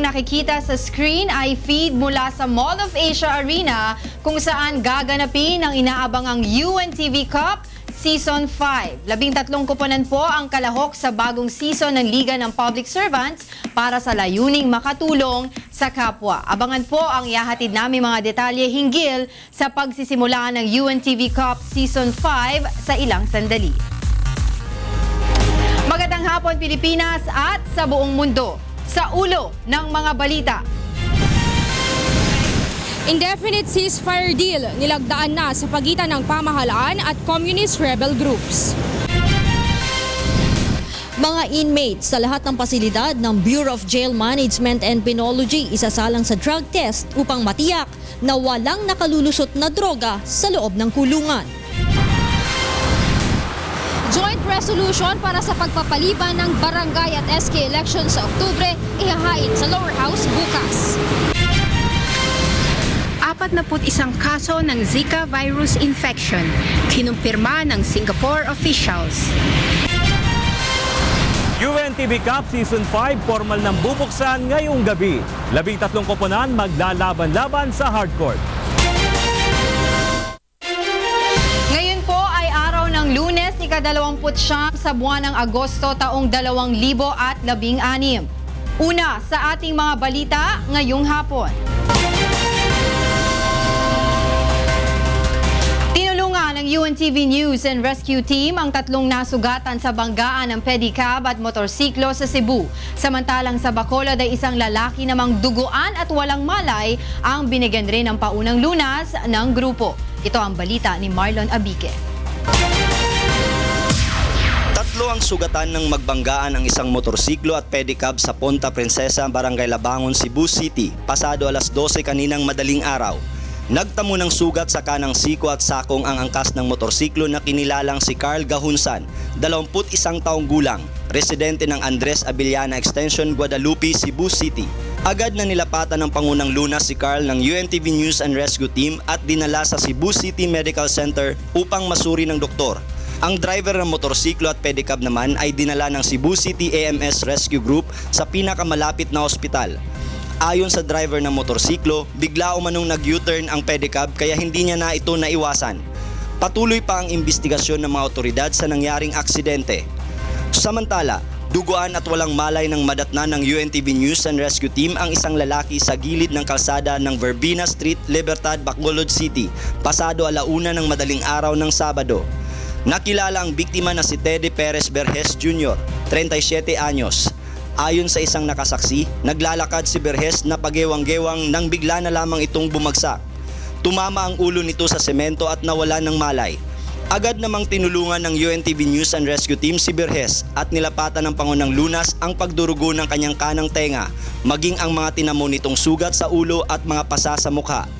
nakikita sa screen ay feed mula sa Mall of Asia Arena kung saan gaganapin ang inaabangang UNTV Cup Season 5. 13 koponan po ang kalahok sa bagong season ng Liga ng Public Servants para sa layuning makatulong sa kapwa. Abangan po ang ihahatid namin mga detalye hinggil sa pagsisimula ng UNTV Cup Season 5 sa ilang sandali. Magandang hapon Pilipinas at sa buong mundo. Sa ulo ng mga balita. Indefinite ceasefire deal nilagdaan na sa pagitan ng pamahalaan at communist rebel groups. Mga inmates sa lahat ng pasilidad ng Bureau of Jail Management and Penology isasalang sa drug test upang matiyak na walang nakalulusot na droga sa loob ng kulungan. Joint resolution para sa pagpapaliban ng barangay at SK elections sa Oktubre ihahain sa lower house bukas. 41 kaso ng Zika virus infection, kinumpirma ng Singapore officials. UNTV Cup Season 5 formal nang bubuksan ngayong gabi. 13 koponan maglalaban-laban sa hardcourt. Ngayon po ay araw ng Lunes, ika-29 sa buwan ng Agosto taong 2016. Una sa ating mga balita ngayong hapon. Tinulungan ng UNTV News and Rescue Team ang 3 nasugatan sa banggaan ng pedicab at motorsiklo sa Cebu. Samantalang sa Bacolod ay isang lalaki namang duguan at walang malay ang binigyan rin ng paunang lunas ng grupo. Ito ang balita ni Marlon Abique. 3 ang sugatan ng magbanggaan ang isang motorsiklo at pedicab sa Ponta Princesa, Barangay Labangon, Cebu City, pasado alas 12 kaninang madaling araw. Nagtamo ng sugat sa kanang siko at sakong ang angkas ng motorsiklo na kinilalang si Carl Gahunsan, 21 taong gulang, residente ng Andres Abiliana Extension, Guadalupe, Cebu City. Agad na nilapatan ng pangunang lunas si Carl ng UNTV News and Rescue Team at dinala sa Cebu City Medical Center upang masuri ng doktor. Ang driver ng motorsiklo at pedicab naman ay dinala ng Cebu City AMS Rescue Group sa pinakamalapit na ospital. Ayon sa driver ng motorsiklo, bigla umanong nag-U-turn ang pedicab kaya hindi niya na ito naiwasan. Patuloy pa ang imbestigasyon ng mga otoridad sa nangyaring aksidente. Samantala, duguan at walang malay ng madatna ng UNTV News and Rescue Team ang isang lalaki sa gilid ng kalsada ng Verbena Street, Libertad, Bacolod City, pasado alauna ng madaling araw ng Sabado. Nakilala ang biktima na si Teddy Perez Berhes Jr., 37 anyos. Ayon sa isang nakasaksi, naglalakad si Berhes na pagewang-gewang nang bigla na lamang itong bumagsak. Tumama ang ulo nito sa semento at nawala ng malay. Agad namang tinulungan ng UNTV News and Rescue Team si Berhes at nilapatan ng pangunang lunas ang pagdurugo ng kanyang kanang tenga, maging ang mga tinamo nitong sugat sa ulo at mga pasa sa mukha.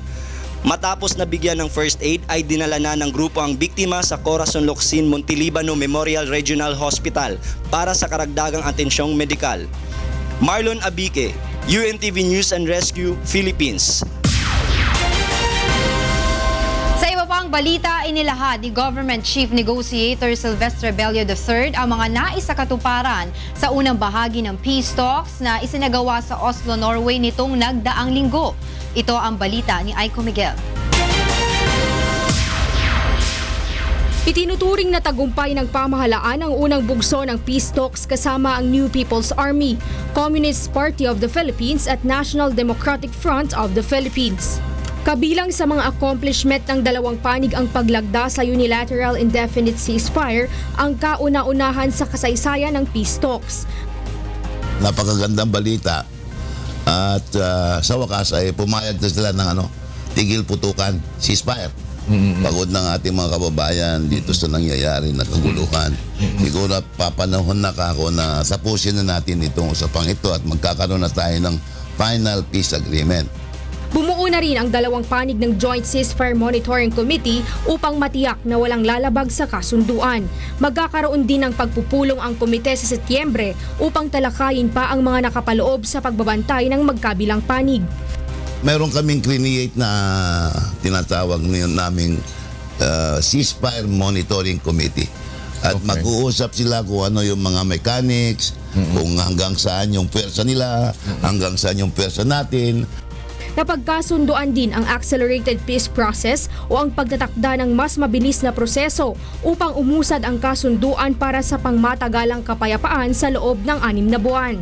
Matapos nabigyan ng first aid ay dinala na ng grupo ang biktima sa Corazon Locsin Montelibano Memorial Regional Hospital para sa karagdagang atensyong medikal. Marlon Abique, UNTV News and Rescue, Philippines. Sa iba pang balita, inilahad ni Government Chief Negotiator Silvestre Bello III ang mga nais sa katuparan sa unang bahagi ng peace talks na isinagawa sa Oslo, Norway nitong nagdaang linggo. Ito ang balita ni Aiko Miguel. Itinuturing na tagumpay ng pamahalaan ang unang bugso ng peace talks kasama ang New People's Army, Communist Party of the Philippines at National Democratic Front of the Philippines. Kabilang sa mga accomplishment ng dalawang panig ang paglagda sa unilateral indefinite ceasefire, ang kauna-unahan sa kasaysayan ng peace talks. Napakagandang balita at sa wakas ay pumayag na sila ng tigil putukan, ceasefire. Pagod ng ating mga kababayan dito sa nangyayari na kaguluhan. Siguro papanahon na kako na tapusin na natin itong usapang ito at magkakaroon na tayo ng final peace agreement. Bumuo na rin ang dalawang panig ng Joint Ceasefire Monitoring Committee upang matiyak na walang lalabag sa kasunduan. Magkakaroon din ng pagpupulong ang komite sa Setyembre upang talakayin pa ang mga nakapaloob sa pagbabantay ng magkabilang panig. Meron kaming create na tinatawag naming Ceasefire Monitoring Committee. At mag-uusap sila kung ano yung mga mechanics, kung hanggang saan yung pwersa nila, hanggang saan yung pwersa natin. Napagkasunduan din ang accelerated peace process o ang pagtatakda ng mas mabilis na proseso upang umusad ang kasunduan para sa pangmatagalang kapayapaan sa loob ng 6 na buwan.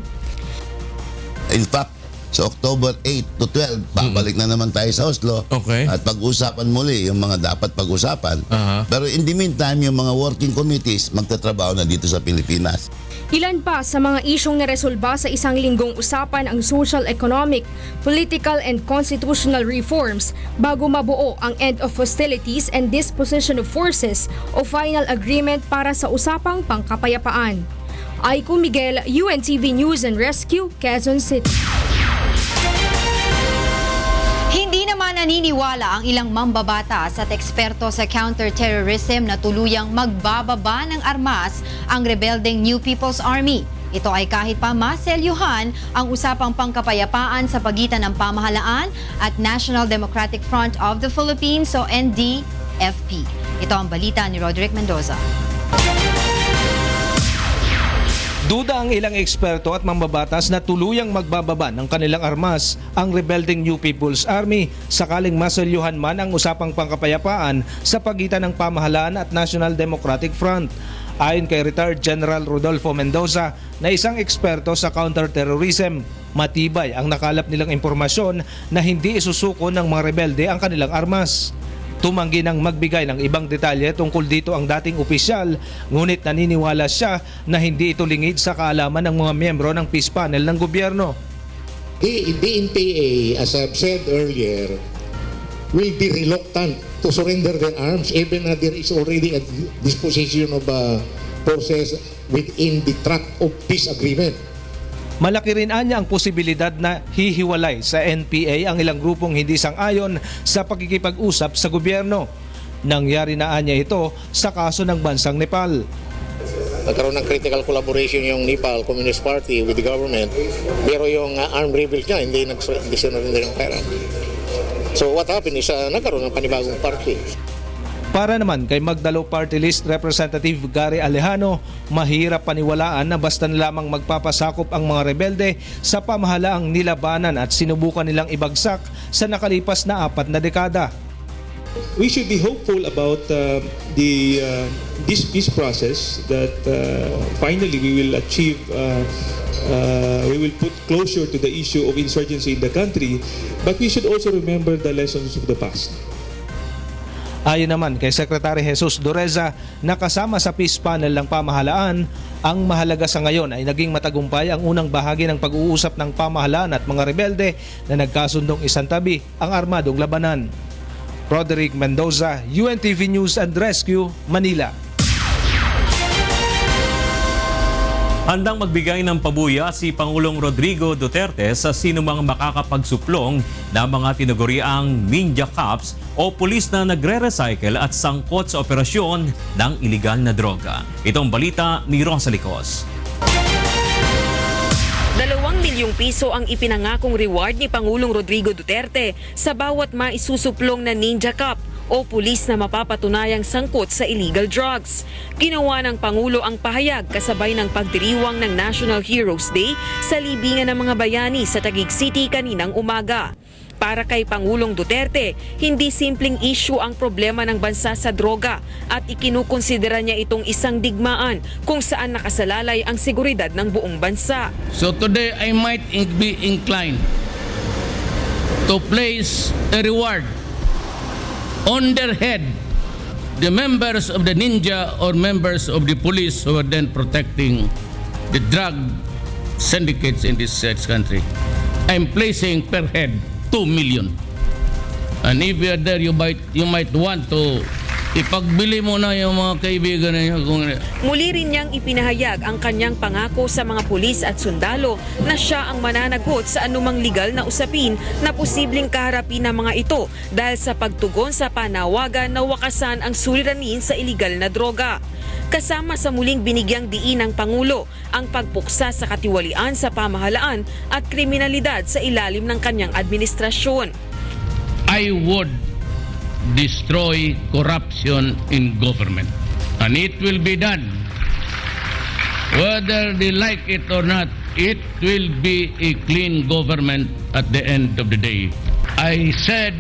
In fact, sa October 8 to 12, babalik na naman tayo sa Oslo. Okay. At pag-usapan muli yung mga dapat pag-usapan. Pero in the meantime, yung mga working committees magtatrabaho na dito sa Pilipinas. Ilan pa sa mga isyong naresolba sa isang linggong usapan ang social, economic, political and constitutional reforms bago mabuo ang end of hostilities and disposition of forces o final agreement para sa usapang pangkapayapaan. Aiko Miguel, UNTV News and Rescue, Quezon City. Hindi naman naniniwala ang ilang mambabatas at eksperto sa counter-terrorism na tuluyang magbababa ng armas ang rebeldeng New People's Army. Ito ay kahit pa maselyuhan ang usapang pangkapayapaan sa pagitan ng pamahalaan at National Democratic Front of the Philippines o NDFP. Ito ang balita ni Roderick Mendoza. Duda ang ilang eksperto at mambabatas na tuluyang magbababa ng kanilang armas ang rebelding New People's Army sakaling maselyuhan man ang usapang pangkapayapaan sa pagitan ng pamahalaan at National Democratic Front. Ayon kay retired General Rodolfo Mendoza na isang eksperto sa counterterrorism, matibay ang nakalap nilang impormasyon na hindi isusuko ng mga rebelde ang kanilang armas. Tumanggi ng magbigay ng ibang detalye tungkol dito ang dating opisyal, ngunit naniniwala siya na hindi ito lingid sa kaalaman ng mga miyembro ng peace panel ng gobyerno. The NPA, as I've said earlier, will be reluctant to surrender their arms even na there is already a disposition of forces within the track of peace agreement. Malaki rin anya ang posibilidad na hihiwalay sa NPA ang ilang grupong hindi sang-ayon sa pagkikipag-usap sa gobyerno. Nangyari na anya ito sa kaso ng bansang Nepal. Nagkaroon ng critical collaboration yung Nepal Communist Party with the government, pero yung armed rebels niya hindi sinurinder ng pera. So what happened is nagkaroon ng panibagong party. Para naman kay Magdalo Party List Representative Gary Alejano, mahirap paniwalaan na basta na lamang magpapasakop ang mga rebelde sa pamahalaang nilabanan at sinubukan nilang ibagsak sa nakalipas na 4 na dekada. We should be hopeful about this peace process that finally we will achieve, we will put closure to the issue of insurgency in the country, but we should also remember the lessons of the past. Ayon naman kay Secretary Jesus Dureza na kasama sa peace panel ng pamahalaan, ang mahalaga sa ngayon ay naging matagumpay ang unang bahagi ng pag-uusap ng pamahalaan at mga rebelde na nagkasundong isantabi ang armadong labanan. Roderick Mendoza, UNTV News and Rescue, Manila. Handang magbigay ng pabuya si Pangulong Rodrigo Duterte sa sinumang makakapagsuplong ng mga tinaguriang Ninja Cops o pulis na nagre-recycle at sangkot sa operasyon ng iligal na droga. Itong balita ni Rosa Licos. 2 milyong piso ang ipinangakong reward ni Pangulong Rodrigo Duterte sa bawat maisusuplong na Ninja Cop o pulis na mapapatunayang sangkot sa illegal drugs. Ginawa ng Pangulo ang pahayag kasabay ng pagdiriwang ng National Heroes Day sa libingan ng mga bayani sa Taguig City kaninang umaga. Para kay Pangulong Duterte, hindi simpleng issue ang problema ng bansa sa droga at ikinukonsidera niya itong isang digmaan kung saan nakasalalay ang seguridad ng buong bansa. So today I might be inclined to place a reward on their head the members of the ninja or members of the police who are then protecting the drug syndicates in this country. I'm placing per head 2 million. And if you are there, you might want to ipagbili mo na yung mga kaibigan niyo. Muli rin niyang ipinahayag ang kanyang pangako sa mga pulis at sundalo na siya ang mananagot sa anumang legal na usapin na posibleng kaharapin ng mga ito dahil sa pagtugon sa panawagan na wakasan ang suliranin sa iligal na droga. Kasama sa muling binigyang diin ng Pangulo ang pagpuksa sa katiwalian sa pamahalaan at kriminalidad sa ilalim ng kanyang administrasyon. I would destroy corruption in government. And it will be done Whether they like it or not, it will be a clean government at the end of the day. I said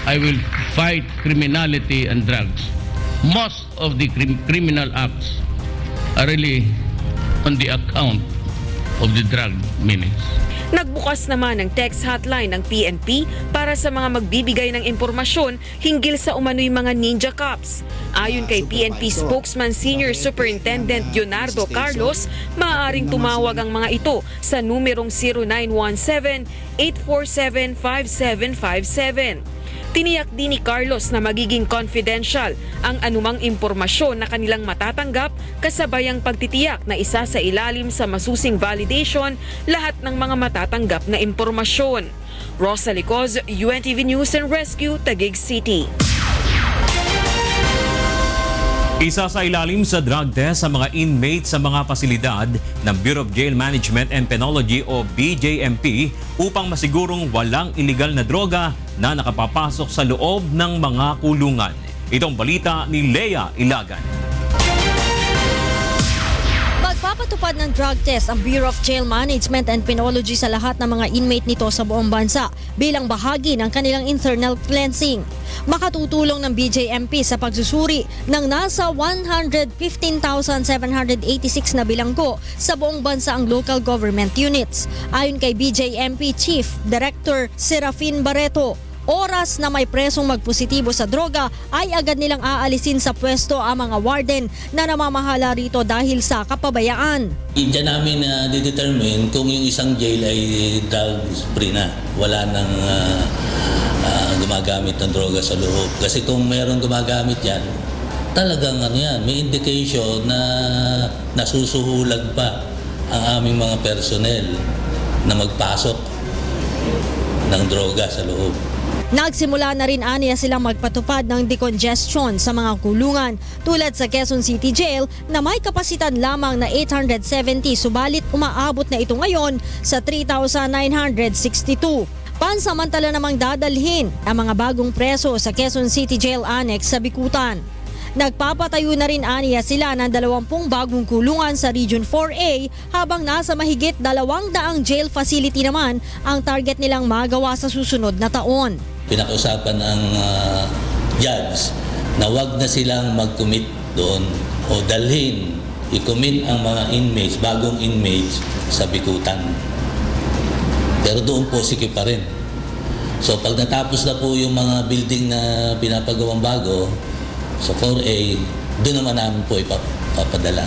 I will fight criminality and drugs. Most of the criminal acts are really on the account of the drug menace. Nagbukas naman ng text hotline ng PNP para sa mga magbibigay ng impormasyon hinggil sa umano'y mga ninja cops. Ayon kay PNP spokesman Senior Superintendent Leonardo Carlos, maaaring tumawag ang mga ito sa numerong 0917-847-5757. Tiniyak din ni Carlos na magiging confidential ang anumang impormasyon na kanilang matatanggap kasabay ang pagtitiyak na isa sa ilalim sa masusing validation lahat ng mga matatanggap na impormasyon. Rosa Licoz, UNTV News and Rescue, Taguig City. Isa sa ilalim sa drug test sa mga inmates sa mga pasilidad ng Bureau of Jail Management and Penology o BJMP upang masigurong walang iligal na droga na nakapapasok sa loob ng mga kulungan. Itong balita ni Lea Ilagan. Magpapatupad ng drug test ang Bureau of Jail Management and Penology sa lahat ng mga inmate nito sa buong bansa bilang bahagi ng kanilang internal cleansing. Makatutulong ng BJMP sa pagsusuri ng nasa 115,786 na bilanggo sa buong bansa ang local government units. Ayon kay BJMP Chief Director Serafin Barreto, oras na may presong magpositibo sa droga ay agad nilang aalisin sa pwesto ang mga warden na namamahala rito dahil sa kapabayaan. Diyan namin didetermine kung yung isang jail ay drug-free na. Wala nang gumagamit ng droga sa loob. Kasi kung mayroong gumagamit yan, talagang may indication na nasusuhulag pa ang aming mga personnel na magpasok ng droga sa loob. Nagsimula na rin aniya silang magpatupad ng decongestion sa mga kulungan tulad sa Quezon City Jail na may kapasidad lamang na 870 subalit umaabot na ito ngayon sa 3,962. Pansamantala namang dadalhin ang mga bagong preso sa Quezon City Jail Annex sa Bikutan. Nagpapatayo na rin aniya sila ng 20 bagong kulungan sa Region 4A habang nasa mahigit 200 jail facility naman ang target nilang magawa sa susunod na taon. Pinakiusapan ng judge na wag na silang mag-commit doon o dalhin, i-commit ang mga inmates, bagong inmates sa Bikutan. Pero doon po sikip pa rin. So pag natapos na po yung mga building na pinapagawang bago, sa 4A, doon naman namin po ipapadala.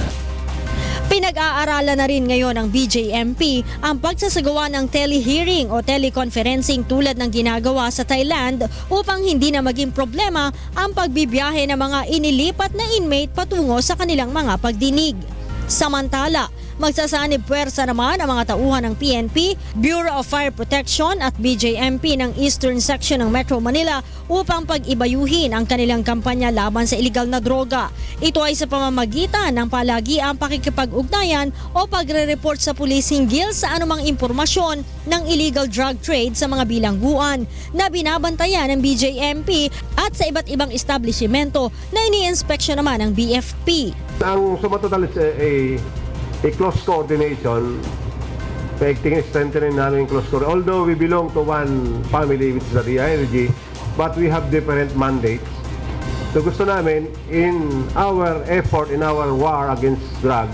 Pinag-aaralan na rin ngayon ng BJMP ang pagsasagawa ng telehearing o teleconferencing tulad ng ginagawa sa Thailand upang hindi na maging problema ang pagbibiyahe ng mga inilipat na inmate patungo sa kanilang mga pagdinig. Samantala, magsasanib puwersa naman ang mga tauhan ng PNP, Bureau of Fire Protection at BJMP ng Eastern Section ng Metro Manila upang pag-ibayuhin ang kanilang kampanya laban sa illegal na droga. Ito ay sa pamamagitan ng palagiang pakikipag-ugnayan o pagre-report sa pulis hinggil sa anumang impormasyon ng illegal drug trade sa mga bilangguan na binabantayan ng BJMP at sa iba't ibang establishmento na ini-inspeksyon naman ng BFP. Ang sumatotal is a close coordination. Paigtingin, strengthening namin close coordination. Although we belong to one family, which is the DIRG, but we have different mandates. So gusto namin, in our effort, in our war against drugs,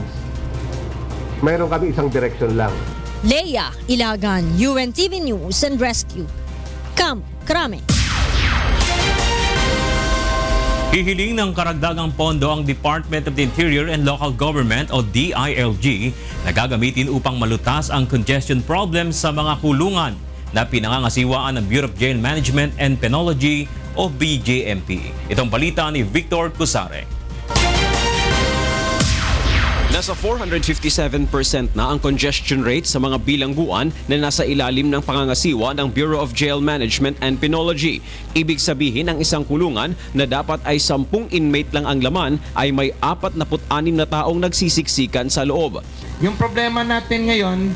mayroon kami isang direction lang. Lea Ilagan, UNTV News and Rescue. Camp Crame. Hihiling ng karagdagang pondo ang Department of the Interior and Local Government o DILG na gagamitin upang malutas ang congestion problem sa mga kulungan na pinangangasiwaan ng Bureau of Jail Management and Penology o BJMP. Itong balita ni Victor Cusare. Nasa 457% na ang congestion rate sa mga bilangguan na nasa ilalim ng pangangasiwa ng Bureau of Jail Management and Penology. Ibig sabihin ang isang kulungan na dapat ay 10 inmate lang ang laman ay may 46 na taong nagsisiksikan sa loob. Yung problema natin ngayon,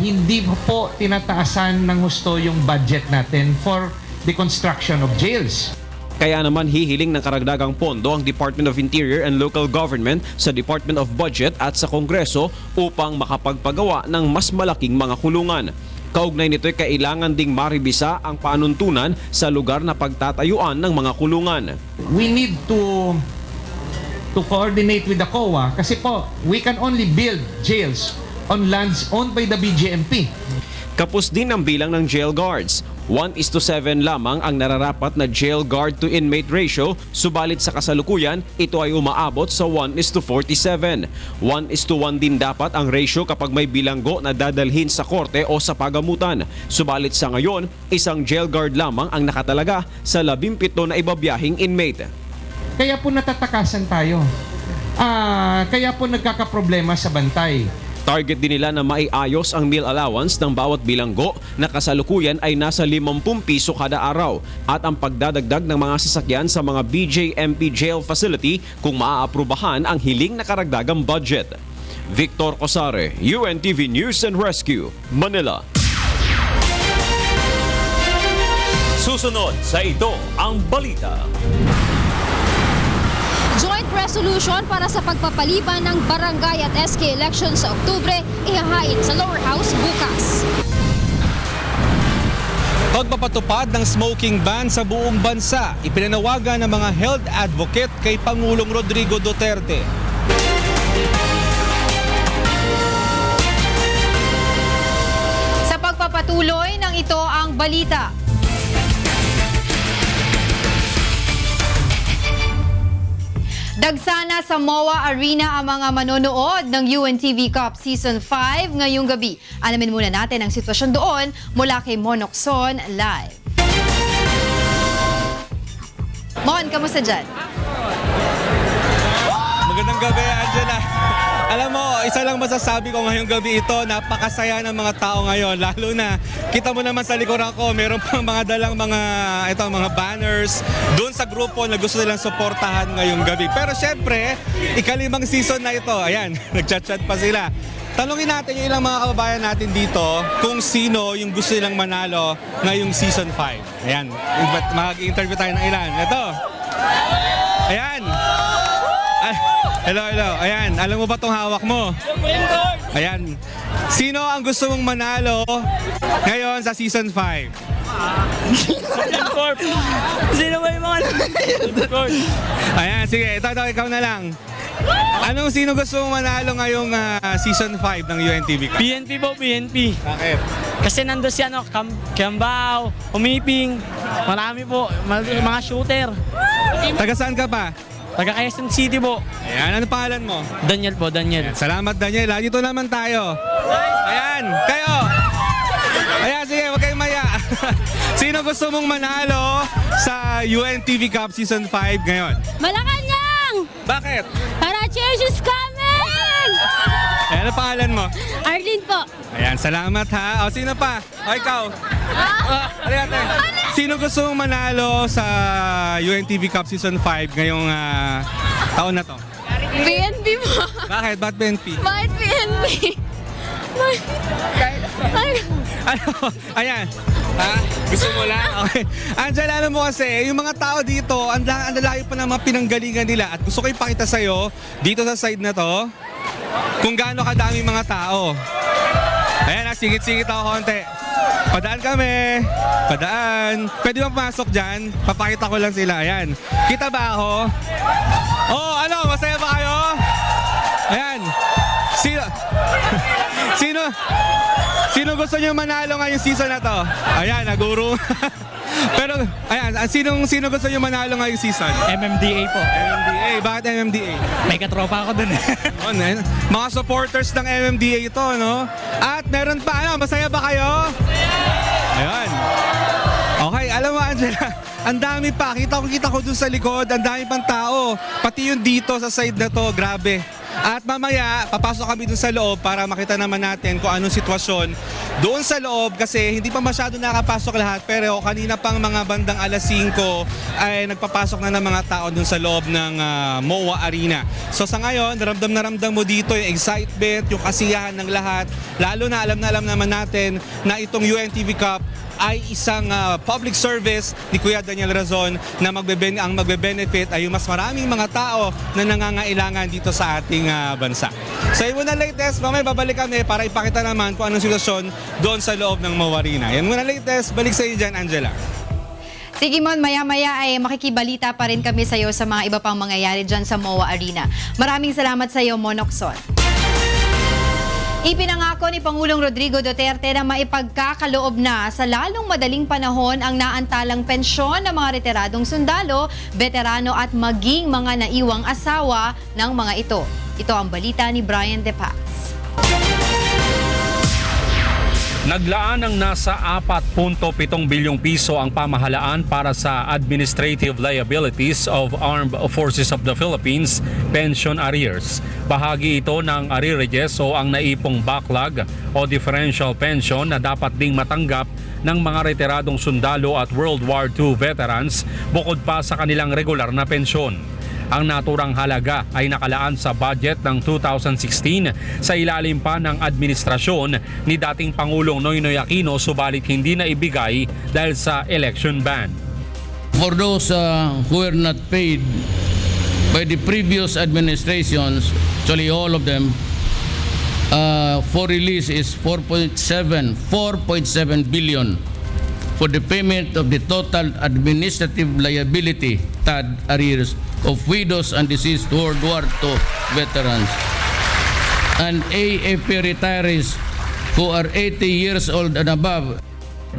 hindi po tinataasan ng husto yung budget natin for the construction of jails. Kaya naman hihiling ng karagdagang pondo ang Department of Interior and Local Government sa Department of Budget at sa Kongreso upang makapagpagawa ng mas malaking mga kulungan. Kaugnay nito'y kailangan ding maribisa ang panuntunan sa lugar na pagtatayuan ng mga kulungan. We need to coordinate with the COA kasi po, we can only build jails on lands owned by the BJMP. Kapos din ang bilang ng jail guards. 1:7 lamang ang nararapat na jail guard to inmate ratio, subalit sa kasalukuyan, ito ay umaabot sa 1:47. 1:1 din dapat ang ratio kapag may bilanggo na dadalhin sa korte o sa pagamutan. Subalit sa ngayon, isang jail guard lamang ang nakatalaga sa 17 na ibabiyahing inmate. Kaya po natatakasan tayo. Kaya po nagkakaproblema sa bantay. Target din nila na maiayos ang meal allowance ng bawat bilanggo na kasalukuyan ay nasa 50 piso kada araw at ang pagdadagdag ng mga sasakyan sa mga BJMP jail facility kung maaaprubahan ang hiling na karagdagang budget. Victor Cosare, UNTV News and Rescue, Manila. Susunod sa ito ang balita. Joint resolution para sa pagpapaliban ng barangay at SK elections sa Oktubre ihahain sa lower house bukas. Pagpapatupad ng smoking ban sa buong bansa, ipinanawagan ng mga health advocate kay Pangulong Rodrigo Duterte. Sa pagpapatuloy ng ito ang balita. Dagsana sa MOA Arena ang mga manonood ng UNTV Cup Season 5 ngayong gabi. Alamin muna natin ang sitwasyon doon mula kay Mon Ocson live. Mon, kamusta dyan? Magandang gabi, Angela. Alam mo, isa lang masasabi ko ngayong gabi ito, napakasaya ng mga tao ngayon. Lalo na, kita mo naman sa likuran ko, meron pang mga dalang mga banners doon sa grupo na gusto nilang suportahan ngayong gabi. Pero syempre, ikalimang season na ito. Ayan, nagchat-chat pa sila. Tanungin natin yung ilang mga kababayan natin dito kung sino yung gusto nilang manalo ngayong season 5. Ayan, mag-interview tayo ng ilan. Ito. Ayan. Hello. Ayan, alam mo ba itong hawak mo? Ayan. Sino ang gusto mong manalo ngayon sa season 5? Sino ba yung mga Ayan, sige. Ito, ikaw na lang. Anong sino gusto mong manalo ngayong season 5 ng UNTV Cup? PNP po, PNP. Bakit? Kasi nandun si Kiambao, Umiping, marami po, mga shooter. Taga saan ka pa? Taga Quezon City po. Ayan, ano pangalan mo? Daniel po, Daniel. Salamat, Daniel. Dito naman tayo. Ayan, kayo. Ayan, sige, huwag kayong maya. Sino gusto mong manalo sa UNTV Cup Season 5 ngayon? Malacanang! Bakit? Para change is coming! Ayan, ano pangalan mo? Arlene po. Ayan, salamat ha. O, sino pa? O, ikaw. Sino gusto mong manalo sa UNTV Cup Season 5 ngayong taon na to? PNP po. Bakit? Ba't PNP? Bakit PNP? Ayan. Gusto mo lang? Okay. Angela, alam mo kasi, yung mga tao dito, ang layo pa ng mga pinanggalingan nila. At gusto ko ipakita sa'yo, dito sa side na to, kung gaano kadami mga tao. Ayan, singit-singit ako konti. Padaan kami. Padaan. Pwede bang pumasok dyan? Papakita ko lang sila. Ayan. Kita ba ako? Oh, ano? Masaya ba kayo? Ayan. Sino gusto nyo manalo ngayong season na to? Ayan, naguro. Pero, ayan, sino gusto nyo manalo ngayong season? MMDA po. MMDA. Bakit MMDA? May katropa ako dun. Mga supporters ng MMDA ito, no? At meron pa, masaya ba kayo? Ayan. Okay, alam mo, Angela, ang dami pa. Kita ko dun sa likod, ang dami pang tao. Pati yung dito sa side na to, grabe. At mamaya, papasok kami dun sa loob para makita naman natin kung anong sitwasyon doon sa loob kasi hindi pa masyado nakapasok lahat, pero kanina pang mga bandang alas 5 ay nagpapasok na ng mga tao doon sa loob ng MOA Arena. So sa ngayon, ramdam mo dito yung excitement, yung kasiyahan ng lahat, lalo na alam naman natin na itong UNTV Cup ay isang public service ni Kuya Daniel Razon na ang magbe-benefit ay yung mas maraming mga tao na nangangailangan dito sa ating bansa. So yun muna latest, mamaya babalik kami para ipakita naman kung anong sitwasyon doon sa loob ng MOA Arena. Yan muna latest, balik sa iyo dyan, Angela. Sige Mon, maya-maya ay makikibalita pa rin kami sa iyo sa mga iba pang mangyayari dyan sa MOA Arena. Maraming salamat sa iyo, Mon Ocson. Ipinangako ni Pangulong Rodrigo Duterte na maipagkakaloob na sa lalong madaling panahon ang naantalang pensyon ng mga retiradong sundalo, veterano at maging mga naiwang asawa ng mga ito. Ito ang balita ni Brian De Paz. Naglaan ng nasa 4.7 bilyong piso ang pamahalaan para sa administrative liabilities of Armed Forces of the Philippines pension arrears. Bahagi ito ng arrearages o ang naipong backlog o differential pension na dapat ding matanggap ng mga retiradong sundalo at World War II veterans bukod pa sa kanilang regular na pensyon. Ang naturang halaga ay nakalaan sa budget ng 2016 sa ilalim pa ng administrasyon ni dating Pangulong Noynoy Aquino, subalit hindi na ibigay dahil sa election ban. For those who were not paid by the previous administrations, actually all of them, for release is 4.7 billion for the payment of the total administrative liability TAD arrears of widows and deceased World War II veterans and AFP retirees who are 80 years old and above.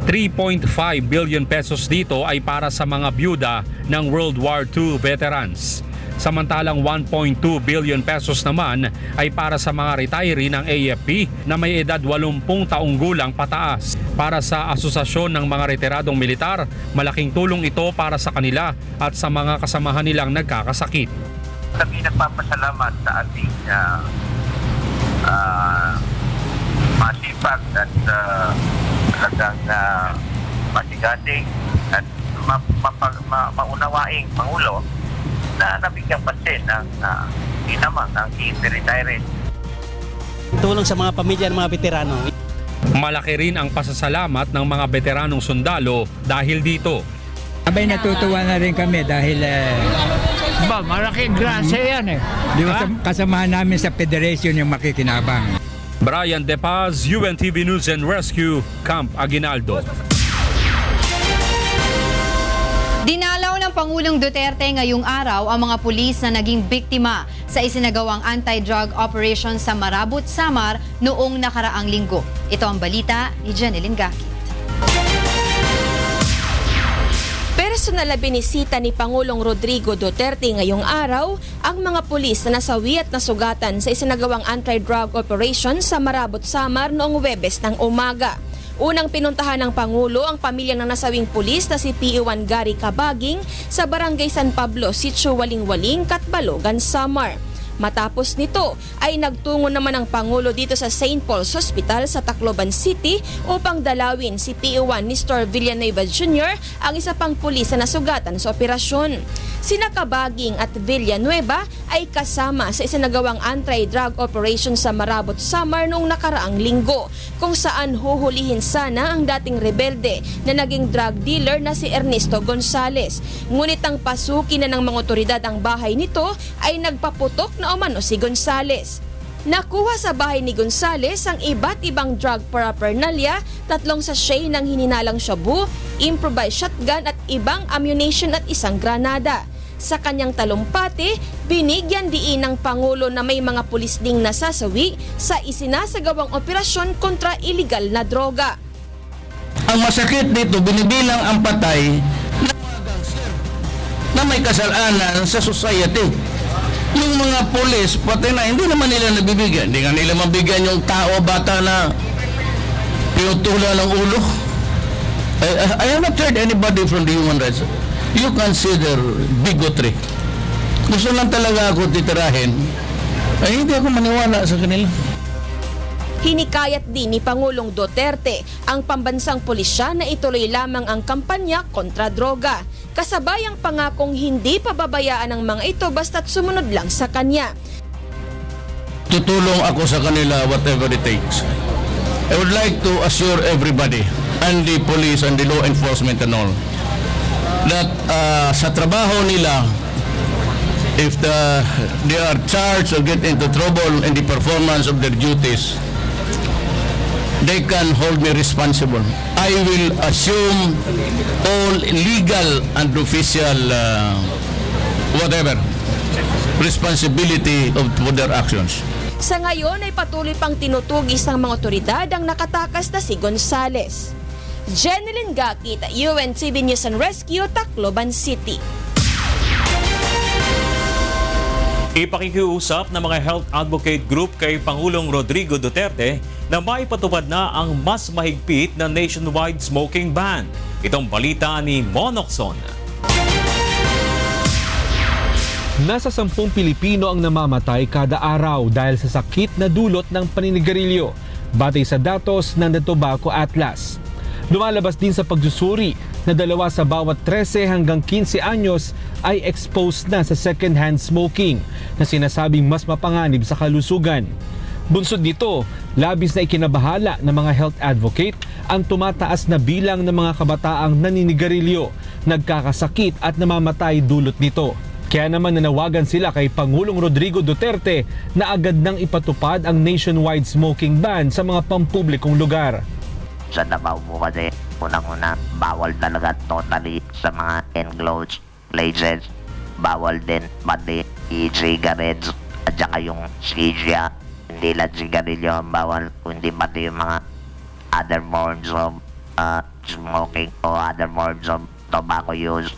3.5 billion pesos dito ay para sa mga byuda ng World War II veterans. Samantalang 1.2 billion pesos naman ay para sa mga retiree ng AFP na may edad 80 taong gulang pataas. Para sa asosasyon ng mga retiradong militar, malaking tulong ito para sa kanila at sa mga kasamahan nilang nagkakasakit. Kami nagpapasalamat sa ating masipag at talagang masigasig at maunawaing Pangulo na nabigyan pansin ng inamang ang retirees. Tulong sa mga pamilya ng mga veterano. Malaki rin ang pasasalamat ng mga veteranong sundalo dahil dito. Abay, natutuwa na rin kami dahil malaking grasya yan di ba? Kasamahan namin sa federation yung makikinabang. Brian De Paz, UNTV News and Rescue, Camp Aguinaldo. Dinalaw ng Pangulong Duterte ngayong araw ang mga pulis na naging biktima sa isinagawang anti-drug operation sa Marabut, Samar noong nakaraang linggo. Ito ang balita ni Jeneline Gakit. Personal na binisita ni Pangulong Rodrigo Duterte ngayong araw ang mga pulis na nasawi at nasugatan sa isinagawang anti-drug operation sa Marabut, Samar noong Huwebes ng umaga. Unang pinuntahan ng Pangulo ang pamilya ng nasawing pulis na si PE1 Gary Cabaging sa Barangay San Pablo, Sitio Waling-Waling, Catbalogan, Samar. Matapos nito ay nagtungo naman ang Pangulo dito sa St. Paul's Hospital sa Tacloban City upang dalawin si PE1 Nestor Villanueva Jr. ang isa pang pulis na nasugatan sa operasyon. Sina Cabaging at Villanueva ay kasama sa isinagawang anti-drug operation sa Marabut, Samar noong nakaraang linggo kung saan huhulihin sana ang dating rebelde na naging drug dealer na si Ernesto Gonzales. Ngunit ang pasukin na ng mga otoridad ang bahay nito ay nagpaputok na umano si Gonzales. Nakuha sa bahay ni Gonzales ang iba't ibang drug paraphernalia, 3 sachet ng hininalang shabu, improvised shotgun at ibang ammunition at isang granada. Sa kanyang talumpati, binigyan diin ng Pangulo na may mga pulis ding nasasawi sa isinasagawang operasyon kontra iligal na droga. Ang masakit dito, binibilang ang patay ng mga gangster na may kasalanan sa society. Yung mga pulis, pati na hindi naman nila nabibigyan. Hindi nga nila mabigyan yung tao, bata na pinutula ng ulo. I have not heard anybody from the human rights. You consider bigotry. Gusto lang talaga ako titirahin. Ay hindi ako maniwala sa kanila. Hinikayat din ni Pangulong Duterte ang pambansang pulisya na ituloy lamang ang kampanya kontra droga. Kasabay ang pangakong hindi pababayaan ang mga ito basta't sumunod lang sa kanya. Tutulong ako sa kanila whatever it takes. I would like to assure everybody and the police and the law enforcement and all that sa trabaho nila, if they are charged or get into trouble in the performance of their duties, they can hold me responsible. I will assume all legal and official whatever responsibility for their actions. Sa ngayon ay patuloy pang tinutugis ng mga otoridad ang nakatakas na si Gonzales. Jeneline Gakit, UNTV News and Rescue, Tacloban City. Ipakikiusap ng mga health advocate group kay Pangulong Rodrigo Duterte na maipatupad na ang mas mahigpit na nationwide smoking ban. Itong balita ni Monoxon. Nasa 10 Pilipino ang namamatay kada araw dahil sa sakit na dulot ng paninigarilyo, batay sa datos ng The Tobacco Atlas. Lumalabas din sa pagsusuri na 2 sa bawat 13 hanggang 15 anyos ay exposed na sa second-hand smoking na sinasabing mas mapanganib sa kalusugan. Bunsod nito, labis na ikinabahala ng mga health advocate ang tumataas na bilang ng mga kabataang naninigarilyo, nagkakasakit at namamatay dulot nito. Kaya naman nanawagan sila kay Pangulong Rodrigo Duterte na agad nang ipatupad ang nationwide smoking ban sa mga pampublikong lugar. Sa Davao po kasi, unang-una, bawal talaga totally sa mga enclosed places. Bawal din pati e-cigarettes at saka yung shisha. Hindi lang sigarilyo ang bawal, kundi pati yung mga other forms of smoking o other forms of tobacco use.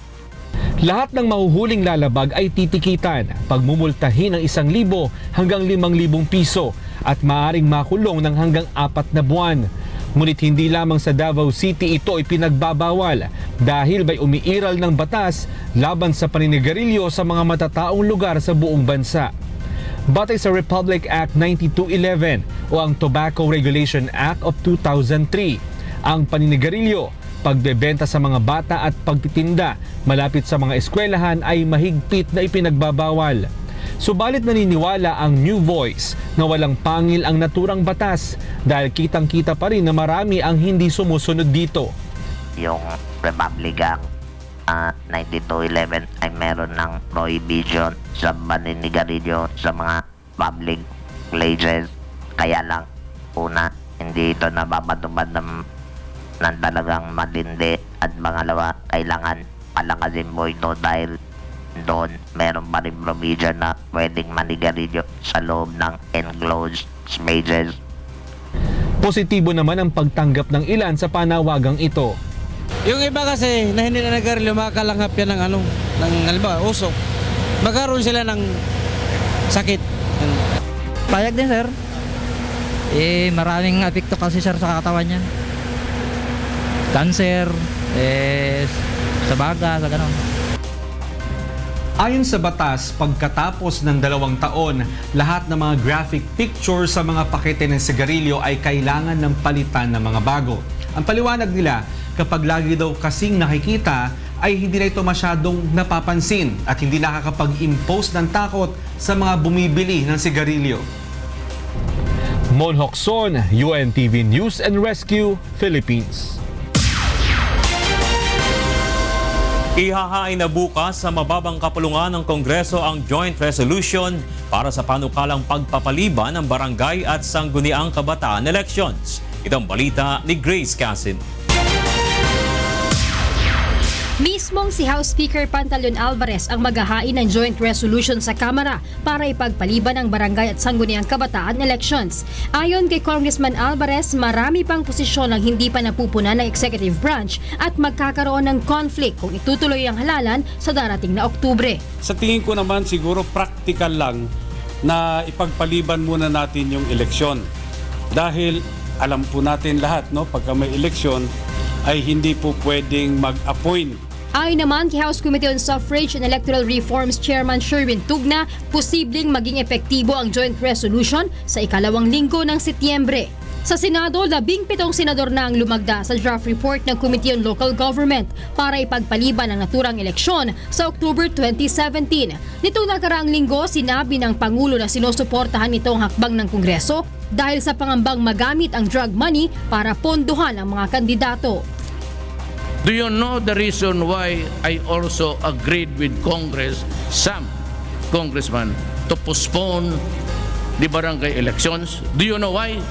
Lahat ng mahuhuling lalabag ay titikitan, pagmumultahin ng 1,000 hanggang 5,000 piso at maaaring makulong ng hanggang 4 na buwan. Ngunit hindi lamang sa Davao City ito ipinagbabawal dahil may umiiral ng batas laban sa paninigarilyo sa mga matataong lugar sa buong bansa. Batay sa Republic Act 9211 o ang Tobacco Regulation Act of 2003, ang paninigarilyo, pagbebenta sa mga bata at pagtitinda malapit sa mga eskwelahan ay mahigpit na ipinagbabawal. Subalit naniniwala ang New Voice na walang pangil ang naturang batas dahil kitang-kita pa rin na marami ang hindi sumusunod dito. Yung Republic Act 9211 ay meron ng prohibition sa paninigarilyo sa mga public places. Kaya lang, una, hindi ito napapatupad ng talagang matindi at pangalawa, kailangan palakasin mo ito dahil doon meron pa rin provision na pwedeng manigarilyo sa loob ng enclosed spaces. Positibo naman ang pagtanggap ng ilan sa panawagang ito. Yung iba kasi na hindi na nagarilyo, makalanghap yan ng halimbawa, usok. Magkaroon sila ng sakit. Payag din, sir. Maraming epekto kasi, sir, sa katawan niya. Cancer, sa baga, sa ganon. Ayon sa batas, pagkatapos ng 2 taon, lahat ng mga graphic pictures sa mga pakete ng sigarilyo ay kailangan ng palitan ng mga bago. Ang paliwanag nila, kapag lagi daw kasing nakikita, ay hindi na ito masyadong napapansin at hindi nakakapag-impose ng takot sa mga bumibili ng sigarilyo. Mon Hocson, UNTV News and Rescue, Philippines. Ihahain na bukas sa mababang kapulungan ng Kongreso ang joint resolution para sa panukalang pagpapaliban ng barangay at sangguniang kabataan elections. Itong balita ni Grace Casin. Mismong si House Speaker Pantaleon Alvarez ang maghahain ng joint resolution sa Kamara para ipagpaliban ang barangay at sangguniang kabataan elections. Ayon kay Congressman Alvarez, marami pang posisyon ang hindi pa napupunan ng executive branch at magkakaroon ng conflict kung itutuloy ang halalan sa darating na Oktubre. Sa tingin ko naman siguro practical lang na ipagpaliban muna natin yung eleksyon. Dahil alam po natin lahat, no, pagka may eleksyon ay hindi po pwedeng mag-appoint Ayon naman kay House Committee on Suffrage and Electoral Reforms Chairman Sherwin Tugna, posibleng maging epektibo ang joint resolution sa ikalawang linggo ng Setyembre. Sa Senado, 17 senador na ang lumagda sa draft report ng Committee on Local Government para ipagpaliban ang naturang eleksyon sa October 2017. Nitong nakaraang linggo, sinabi ng Pangulo na sinusuportahan nito ang hakbang ng Kongreso dahil sa pangambang magamit ang drug money para pondohan ang mga kandidato. Do you know the reason why I also agreed with Congress, some congressmen, to postpone the barangay elections? Do you know why?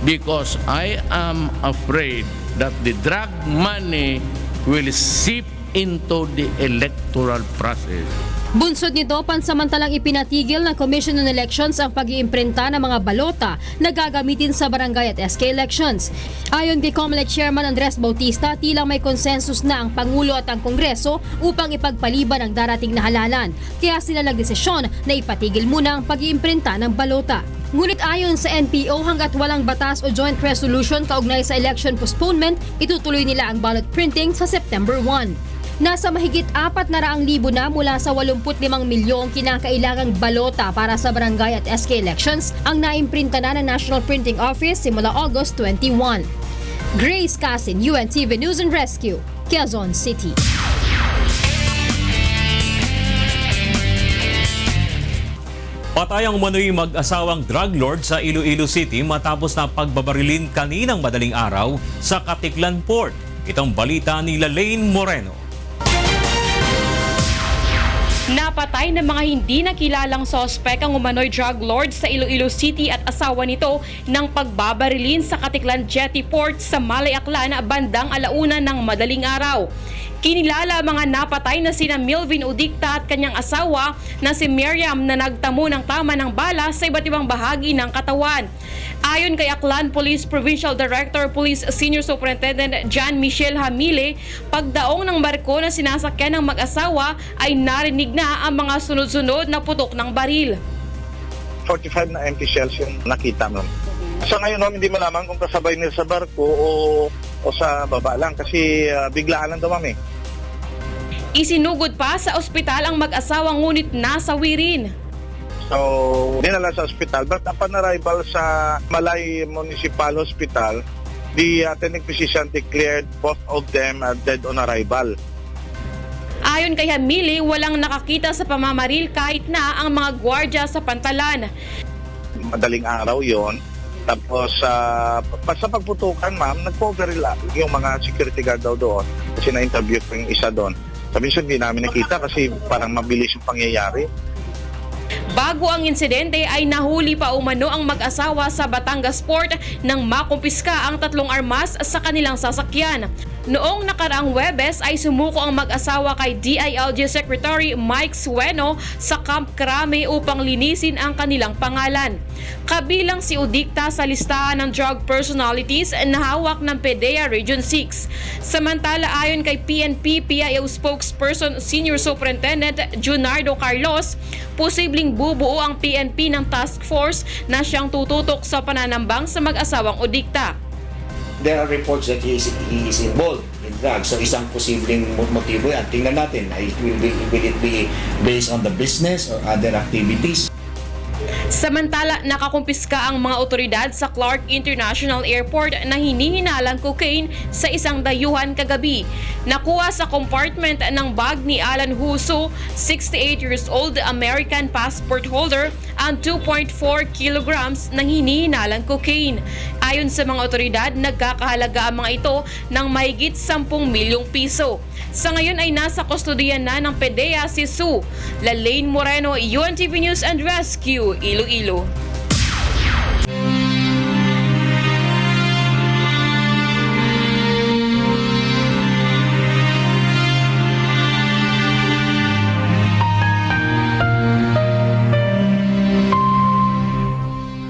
Because I am afraid that the drug money will seep into the electoral process. Bunsod nito, pansamantalang ipinatigil ng Commission on Elections ang pag-iimprinta ng mga balota na gagamitin sa barangay at SK elections. Ayon kay COMELEC Chairman Andres Bautista, tila may konsensus na ang Pangulo at ang Kongreso upang ipagpaliban ang darating na halalan. Kaya sila nagdesisyon na ipatigil muna ang pag-iimprinta ng balota. Ngunit ayon sa NPO, hanggat walang batas o joint resolution kaugnay sa election postponement, itutuloy nila ang ballot printing sa September 1. Nasa mahigit 400,000 na mula sa 85 milyong kinakailangang balota para sa barangay at SK elections ang naimprinta na ng National Printing Office simula August 21. Grace Casin, UNTV News and Rescue, Quezon City. Patayang umano'y mag-asawang drug lord sa Iloilo City matapos na pagbabarilin kaninang madaling araw sa Katiklan Port. Itong balita ni Lalaine Moreno. Napatay ng mga hindi nakilalang sospek ang umano'y drug lord sa Iloilo City at asawa nito ng pagbabarilin sa Katiklan Jetty Port sa Malay Aklan bandang 1:00 ng madaling araw. Kinilala ang mga napatay na sina Milvin Udicta at kanyang asawa na si Miriam na nagtamo ng tama ng bala sa iba't ibang bahagi ng katawan. Ayon kay Aklan Police Provincial Director Police Senior Superintendent John Michel Hamile, pagdaong ng barko na sinasakyan ng mag-asawa ay narinig na ang mga sunod-sunod na putok ng baril. 45 na empty shells yung nakita nun. Sa ngayon, hindi malaman kung kasabay nila sa barko o sa baba lang kasi biglaan lang daw kami. Isinugod pa sa ospital ang mag-asawa ngunit nasawi rin. So, dinala sa ospital. But upon arrival sa Malay Municipal Hospital, the attending physician declared both of them dead on arrival. Ayon kay Hamili, walang nakakita sa pamamaril kahit na ang mga gwardya sa pantalan. Madaling araw yon. Tapos sa pagputukan, ma'am, nagpo-overreel yung mga security guard daw doon kasi na-interview ko yung isa doon. Sabi niya, hindi namin nakita kasi parang mabilis yung pangyayari. Bago ang insidente ay nahuli pa umano ang mag-asawa sa Batangas Port nang makumpiska ang 3 armas sa kanilang sasakyan. Noong nakaraang Huwebes ay sumuko ang mag-asawa kay DILG Secretary Mike Sueno sa Camp Crame upang linisin ang kanilang pangalan. Kabilang si Udicta sa listahan ng drug personalities na hawak ng PDEA Region 6. Samantala ayon kay PNP-PIO spokesperson Senior Superintendent Junardo Carlos, posibleng bubuo ang PNP ng task force na siyang tututok sa pananambang sa mag-asawang Udicta. There are reports that he is involved in drugs. So isang posibleng motibo yan. Tingnan natin, will it be based on the business or other activities? Samantala, nakakumpiska ang mga otoridad sa Clark International Airport na hinihinalang cocaine sa isang dayuhan kagabi. Nakuha sa compartment ng bag ni Alan Huso, 68 years old American passport holder, ang 2.4 kilograms ng hinihinalang cocaine. Ayon sa mga otoridad, nagkakahalaga ang mga ito ng mahigit 10 milyong piso. Sa ngayon ay nasa kustodiyan na ng PDEA si Sue. Lalaine Moreno, UNTV News and Rescue, Iloilo.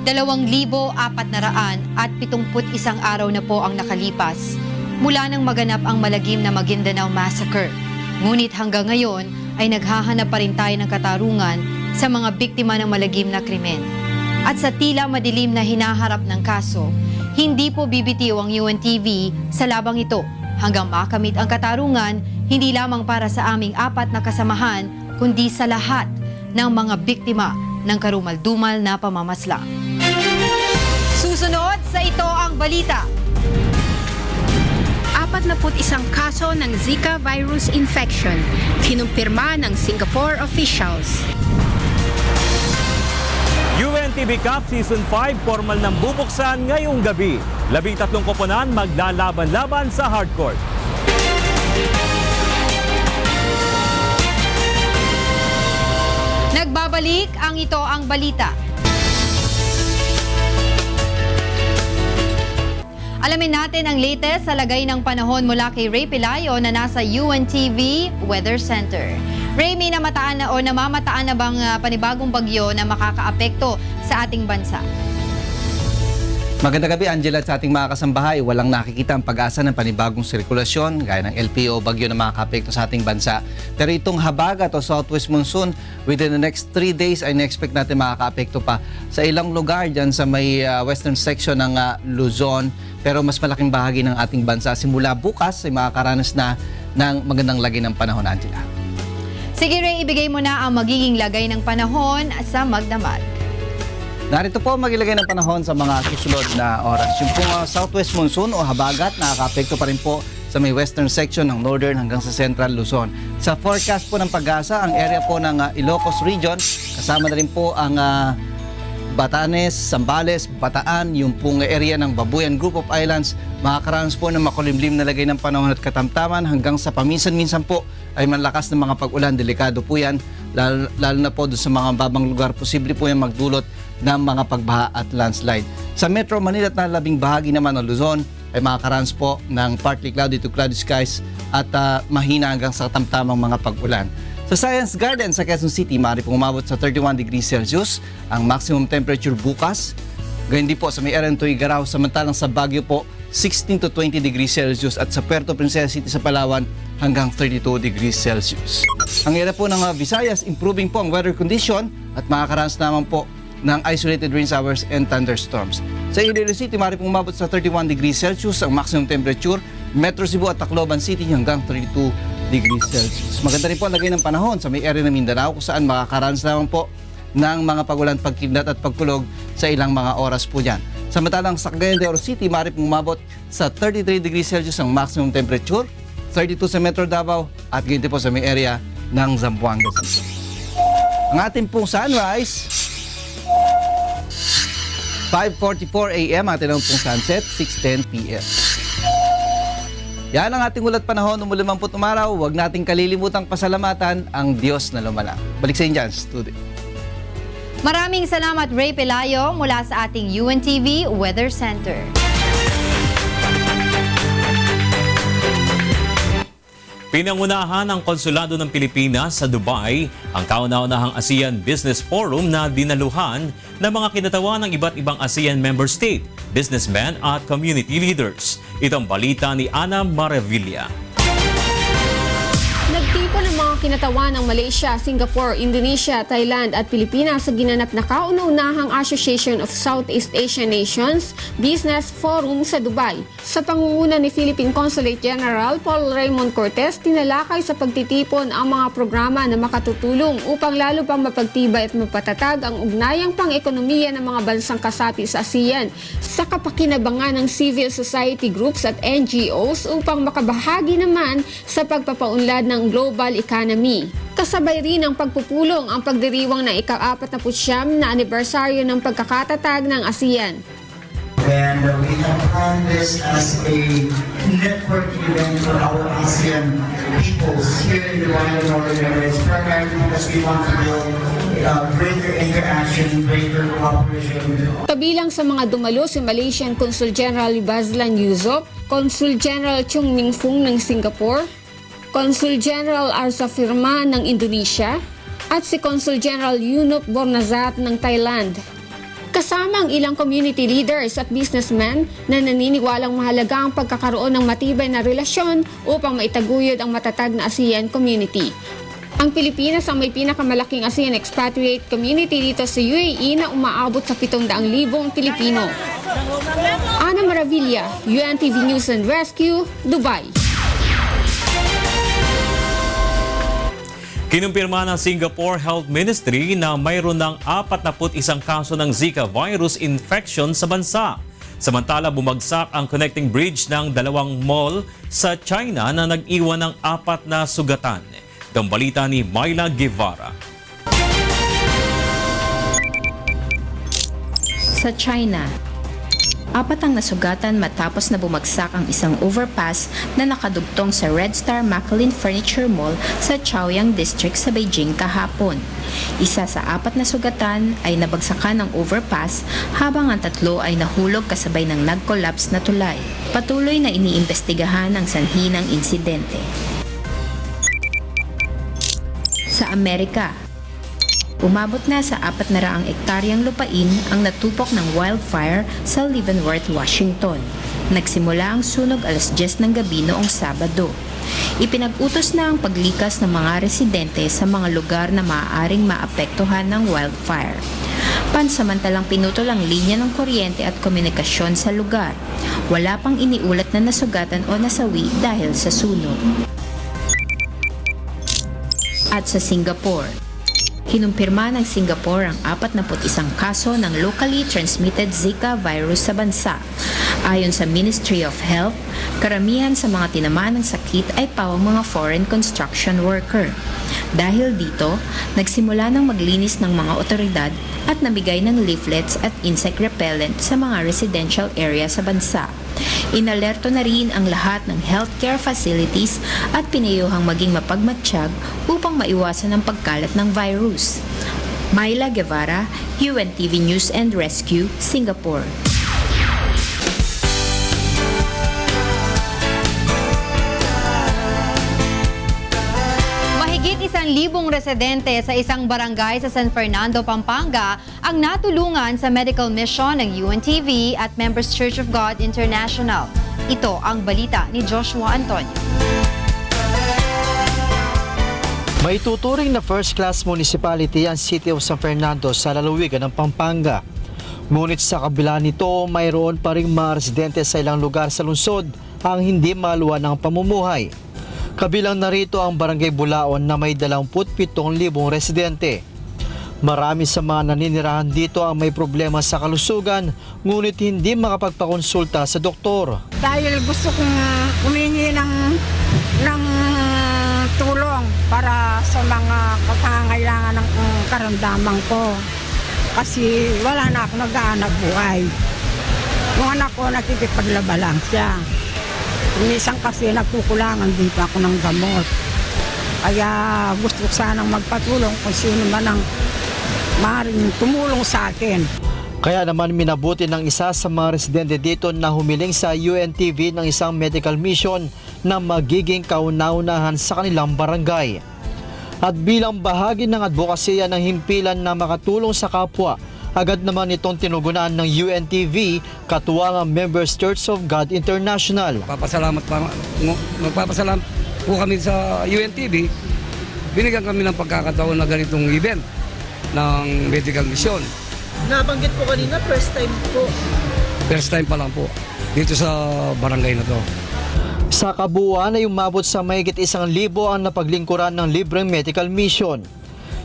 Dalawang 2,471 araw na po ang nakalipas mula nang maganap ang malagim na Maguindanao Massacre. Ngunit hanggang ngayon ay naghahanap pa rin tayo ng katarungan sa mga biktima ng malagim na krimen. At sa tila madilim na hinaharap ng kaso, hindi po bibitiw ang UNTV sa labang ito hanggang makamit ang katarungan hindi lamang para sa aming 4 na kasamahan, kundi sa lahat ng mga biktima ng karumal-dumal na pamamaslang. Susunod sa Ito ang Balita. 41 kaso ng Zika virus infection, kinumpirma ng Singapore officials. UNTV Cup Season 5 formal nang bubuksan ngayong gabi. 13 koponan maglalaban-laban sa hardcourt. Nagbabalik ang Ito ang Balita. Alamin natin ang latest sa lagay ng panahon mula kay Ray Pelayo na nasa UNTV Weather Center. Ray, may namataan na o namamataan na bang panibagong bagyo na makakaapekto sa ating bansa? Magandang gabi, Angela, at sa ating mga kasambahay. Walang nakikita ang pag-asa ng panibagong sirkulasyon gaya ng LPO bagyo na makakapekto sa ating bansa. Pero itong habagat o southwest monsoon, within the next 3 days ay na-expect natin makakaapekto pa sa ilang lugar dyan sa may western section ng Luzon. Pero mas malaking bahagi ng ating bansa simula bukas ay makakaranas na ng magandang lagay ng panahon, Angela. Sige, Ray, ibigay mo na ang magiging lagay ng panahon sa Magdamag. Narito po magilagay ng panahon sa mga susunod na oras. Yung pong southwest monsoon o habagat, nakaka-apekto pa rin po sa may western section ng northern hanggang sa central Luzon. Sa forecast po ng Pag-asa, ang area po ng Ilocos Region, kasama na rin po ang Batanes, Zambales, Bataan, yung pong area ng Babuyan Group of Islands, makakaranas po ng makulimlim na lagay ng panahon at katamtaman hanggang sa paminsan-minsan po ay malakas na mga pag-ulan. Delikado po yan, lalo na po doon sa mga babang lugar. Posible po yan magdulot ng mga pagbaha at landslide. Sa Metro Manila at nalabing bahagi naman ng Luzon ay makakaranas po ng partly cloudy to cloudy skies at mahina hanggang sa tamtamang mga pag-ulan. Sa Science Garden sa Quezon City, maaari pong umabot sa 31 degrees Celsius ang maximum temperature bukas. Gayun din po sa may area ng Tuigaraw, samantalang sa Baguio po 16 to 20 degrees Celsius at sa Puerto Princesa City sa Palawan hanggang 32 degrees Celsius. Ang area po ng Visayas, improving po ang weather condition at makakaranas naman po ng isolated rain showers and thunderstorms. Sa Iloilo City, maaari pong umabot sa 31 degrees Celsius ang maximum temperature. Metro Cebu at Tacloban City hanggang 32 degrees Celsius. Maganda rin po ang lagay ng panahon sa may area ng Mindanao kung saan makakaranas naman po ng mga pagulan, pagkidlat at pagkulog sa ilang mga oras po dyan. Samantalang sa Cagayan de Oro City, maaari pong umabot sa 33 degrees Celsius ang maximum temperature, 32 sa Metro Davao at ganyan po sa may area ng Zamboanga City. Ang ating pong sunrise, 5:44 a.m. atin ang pong sunset, 6:10 p.m. Yan ang ating ulat panahon. Umulimang po tumaraw, huwag nating kalilimutang pasalamatan ang Diyos na lumala. Balik sa inyo dyan, studio. Maraming salamat, Ray Pelayo, mula sa ating UNTV Weather Center. Pinangunahan ng Konsulado ng Pilipinas sa Dubai ang kauna-unahang ASEAN Business Forum na dinaluhan ng mga kinatawan ng iba't ibang ASEAN member state, businessmen at community leaders. Itong balita ni Ana Maravilla. Nagtipon ng mga kinatawan ng Malaysia, Singapore, Indonesia, Thailand at Pilipinas sa ginanap na kauna-unahang Association of Southeast Asian Nations Business Forum sa Dubai. Sa pangunguna ni Philippine Consulate General Paul Raymond Cortez, tinalakay sa pagtitipon ang mga programa na makatutulong upang lalo pang mapagtibay at mapatatag ang ugnayang pang-ekonomiya ng mga bansang kasapi sa ASEAN sa kapakinabangan ng civil society groups at NGOs upang makabahagi naman sa pagpapaunlad ng global economy. Kasabay rin ang pagpupulong ang pagdiriwang ng ika-49 na anibersaryo ng pagkakatatag ng ASEAN. And we have planned this as a network event for our ASEAN peoples here in the Northern Emirates, primarily because we want to build greater interaction, greater cooperation. Kabilang sa mga dumalo si Malaysian Consul General Bazlan Yusof, Consul General Chung Ming Fung ng Singapore, Consul General Arsa Firma ng Indonesia, at si Consul General Yunop Bornazat ng Thailand. Kasama ang ilang community leaders at businessmen na naniniwalang mahalaga ang pagkakaroon ng matibay na relasyon upang maitaguyod ang matatag na ASEAN community. Ang Pilipinas ang may pinakamalaking ASEAN expatriate community dito sa UAE na umaabot sa 700,000 Pilipino. Ana Maravilla, UNTV News and Rescue, Dubai. Kinumpirma ng Singapore Health Ministry na mayroon ng 41 kaso ng Zika virus infection sa bansa. Samantala, bumagsak ang connecting bridge ng dalawang mall sa China na nag-iwan ng 4 na sugatan. Dambalita ni Myla Guevara. Sa China, 4 ang nasugatan matapos na bumagsak ang isang overpass na nakadugtong sa Red Star Maclean Furniture Mall sa Chaoyang District sa Beijing kahapon. Isa sa 4 na sugatan ay nabagsakan ng overpass habang ang 3 ay nahulog kasabay ng nag-collapse na tulay. Patuloy na iniimbestigahan ang sanhi ng insidente. Sa Amerika, umabot na sa 400 ektaryang lupain ang natupok ng wildfire sa Leavenworth, Washington. Nagsimula ang sunog alas 10 ng gabi noong Sabado. Ipinag-utos na ang paglikas ng mga residente sa mga lugar na maaaring maapektuhan ng wildfire. Pansamantalang pinutol ang linya ng kuryente at komunikasyon sa lugar. Wala pang iniulat na nasugatan o nasawi dahil sa sunog. At sa Singapore, kinumpirma ng Singapore ang 41 kaso ng locally transmitted Zika virus sa bansa. Ayon sa Ministry of Health, karamihan sa mga tinamaan ng sakit ay pawang mga foreign construction worker. Dahil dito, nagsimula ng maglinis ng mga otoridad at nabigay ng leaflets at insect repellent sa mga residential area sa bansa. Inalerto na rin ang lahat ng healthcare facilities at pinayuhang maging mapagmatsyag upang maiwasan ang pagkalat ng virus. Myla Guevara, UNTV News and Rescue, Singapore. Mahigit 1,000 residente sa isang barangay sa San Fernando, Pampanga ang natulungan sa medical mission ng UNTV at Members Church of God International. Ito ang balita ni Joshua Antonio. May tuturing na first-class municipality ang City of San Fernando sa lalawigan ng Pampanga. Ngunit sa kabila nito, mayroon pa ring mga residente sa ilang lugar sa lungsod ang hindi maluwan ng pamumuhay. Kabilang narito ang Barangay Bulaon na may 27,000 residente. Marami sa mga naninirahan dito ang may problema sa kalusugan, ngunit hindi makapagpakonsulta sa doktor. Dahil gusto kong humingi ng tulong para sa mga pangangailangan ng karamdaman ko. Kasi wala na ako nag-aanap buhay. Yung anak ko nakikipaglaba lang siya. Minsan kasi nagkukulangan din pa ako ng gamot. Kaya gusto ko sanang magpatulong kung sino man ang maaaring tumulong sa akin. Kaya naman minabuti ng isa sa mga residente dito na humiling sa UNTV ng isang medical mission na magiging kauna-unahan sa kanilang barangay. At bilang bahagi ng advokasya ng himpilan na makatulong sa kapwa, agad naman itong tinugunan ng UNTV katuwang ang Members Church of God International. Magpapasalamat po kami sa UNTV. Binigyan kami ng pagkakataon na ganitong event ng medical mission. Nabanggit po kanina, first time po. First time pa lang po dito sa barangay na to. Sa kabuuan ay umabot sa mahigit 1,000 ang napaglingkuran ng libreng medical mission.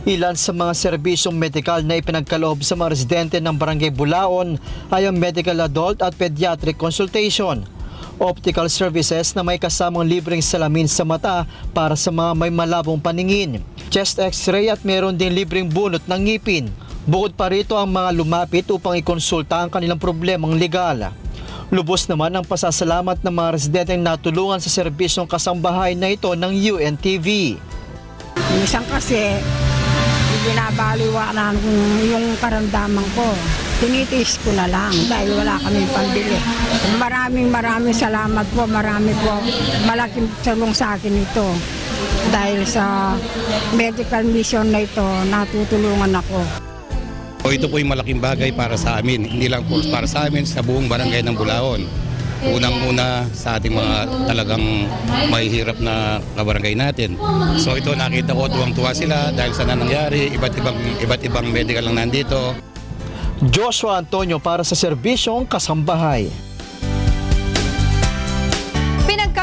Ilan sa mga serbisyong medikal na ipinagkaloob sa mga residente ng Barangay Bulaon ay ang medical adult at pediatric consultation, optical services na may kasamang libreng salamin sa mata para sa mga may malabong paningin, chest x-ray at meron din libreng bunot ng ngipin. Bukod pa rito ang mga lumapit upang ikonsulta ang kanilang problemang legal. Lubos naman ang pasasalamat ng mga residenteng natulungan sa serbisyong kasambahay na ito ng UNTV. Minsan kasi binabaliwala yung karamdaman ko. Tinitiis ko na lang dahil wala kaming pambili. Maraming salamat po. Marami po. Malaking tulong sa akin ito. Dahil sa medical mission na ito, natutulungan ako. Ito po yung malaking bagay para sa amin. Hindi lang po para sa amin, sa buong barangay ng Bulaon. Unang-una sa ating mga talagang mahihirap na kabarangay natin. So ito nakita ko, tuwang-tuwa sila dahil sa nangyari, iba't ibang medical lang nandito. Joshua Antonio para sa Serbisyong Kasambahay.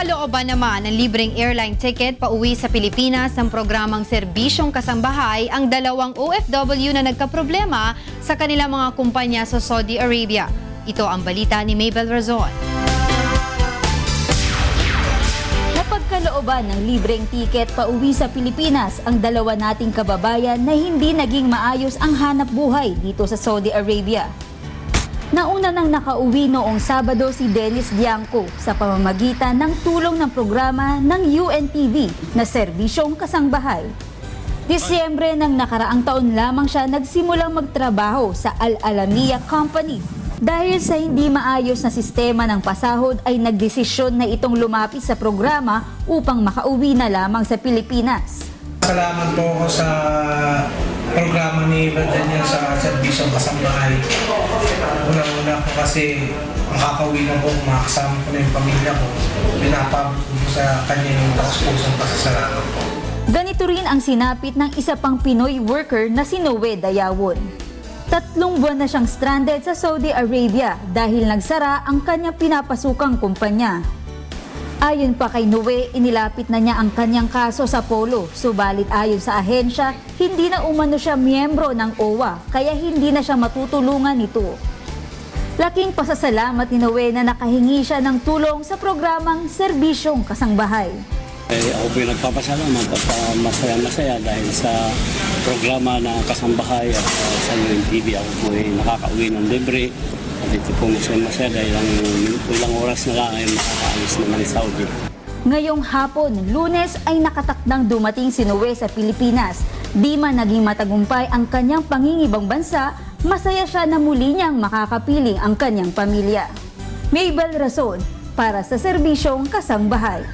Nakalooban naman ng libreng airline ticket pauwi sa Pilipinas ng programang Serbisyong Kasambahay ang dalawang OFW na nagkaproblema sa kanilang mga kumpanya sa Saudi Arabia. Ito ang balita ni Mabel Razon. Napagkalooban ng libreng tiket pauwi sa Pilipinas ang dalawa nating kababayan na hindi naging maayos ang hanap buhay dito sa Saudi Arabia. Nauna nang nakauwi noong Sabado si Dennis Dianco sa pamamagitan ng tulong ng programa ng UNTV na Serbisyong Kasangbahay. Disyembre ng nakaraang taon lamang siya nagsimulang magtrabaho sa Al Alamiya Company. Dahil sa hindi maayos na sistema ng pasahod ay nagdesisyon na itong lumapit sa programa upang makauwi na lamang sa Pilipinas. Salamat po ako sa programa ni Daniel sa Serbisyong Kasambahay. Una-una po kasi makakauwi lang po, makakasama ko na yung pamilya ko. Pinapabot ko sa kanya yung taos-pusong pasasalamat po. Ganito rin ang sinapit ng isa pang Pinoy worker na si Noe Dayawon. 3 buwan na siyang stranded sa Saudi Arabia dahil nagsara ang kanyang pinapasukang kumpanya. Ayon pa kay Noe, inilapit na niya ang kanyang kaso sa Polo. Subalit ayon sa ahensya, hindi na umano siya miyembro ng OWA, kaya hindi na siya matutulungan nito. Laking pasasalamat ni Noe na nakahingi siya ng tulong sa programang Serbisyong Kasangbahay. Ako po yung nagpapasalamat at masaya-masaya dahil sa programa na Kasambahay at sa UNTV. Ako po ay nakakauwi ng libre. At ito po masaya dahil ilang oras na lang ay makakaalis naman sa Saudi. Ngayong hapon, Lunes ay nakatakdang dumating si Noe sa Pilipinas. Di man naging matagumpay ang kanyang pangingibang bansa, masaya siya na muli niyang makakapiling ang kanyang pamilya. Mabel Razon para sa Serbisyong Kasangbahay.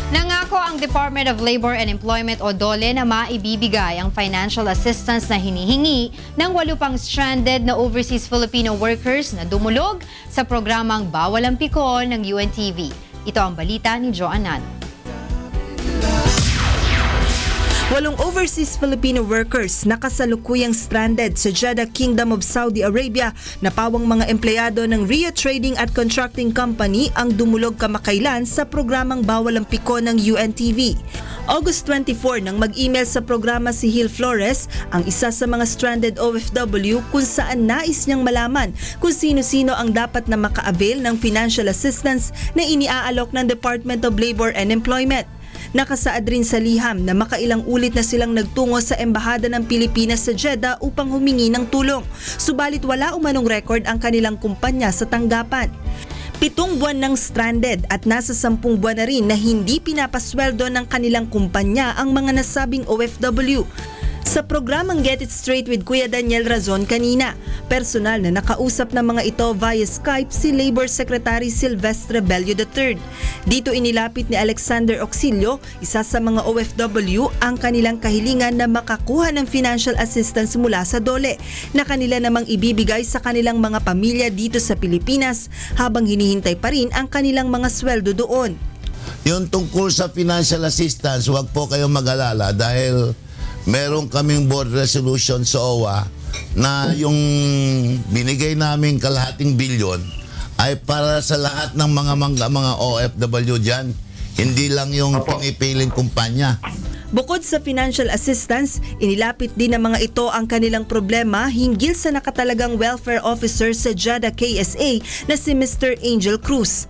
Nangako ang Department of Labor and Employment o DOLE na maibibigay ang financial assistance na hinihingi ng 8 pang stranded na overseas Filipino workers na dumulog sa programang Bawal ang Pikon ng UNTV. Ito ang balita ni Joan Nano. 8 overseas Filipino workers na kasalukuyang stranded sa Jeddah Kingdom of Saudi Arabia na pawang mga empleyado ng Ria Trading at Contracting Company ang dumulog kamakailan sa programang Bawal ang Pikon ng UNTV. August 24 nang mag-email sa programa si Hill Flores, ang isa sa mga stranded OFW, kung saan nais niyang malaman kung sino-sino ang dapat na maka-avail ng financial assistance na iniaalok ng Department of Labor and Employment. Nakasaad rin sa liham na makailang ulit na silang nagtungo sa Embahada ng Pilipinas sa Jeddah upang humingi ng tulong. Subalit wala umanong record ang kanilang kumpanya sa tanggapan. 7 buwan ng stranded at nasa 10 buwan na rin na hindi pinapasweldo ng kanilang kumpanya ang mga nasabing OFW. Sa programang Get It Straight with Kuya Daniel Razon kanina, personal na nakausap ng mga ito via Skype si Labor Secretary Silvestre Bello III. Dito inilapit ni Alexander Auxilio, isa sa mga OFW, ang kanilang kahilingan na makakuha ng financial assistance mula sa DOLE na kanila namang ibibigay sa kanilang mga pamilya dito sa Pilipinas habang hinihintay pa rin ang kanilang mga sweldo doon. Yung tungkol sa financial assistance, huwag po kayong mag-alala dahil meron kaming board resolution sa OWA na yung binigay naming kalahating bilyon ay para sa lahat ng mga OFW dyan, hindi lang yung pinipiling kumpanya. Bukod sa financial assistance, inilapit din ng mga ito ang kanilang problema hinggil sa nakatalagang welfare officer sa Jeddah KSA na si Mr. Angel Cruz.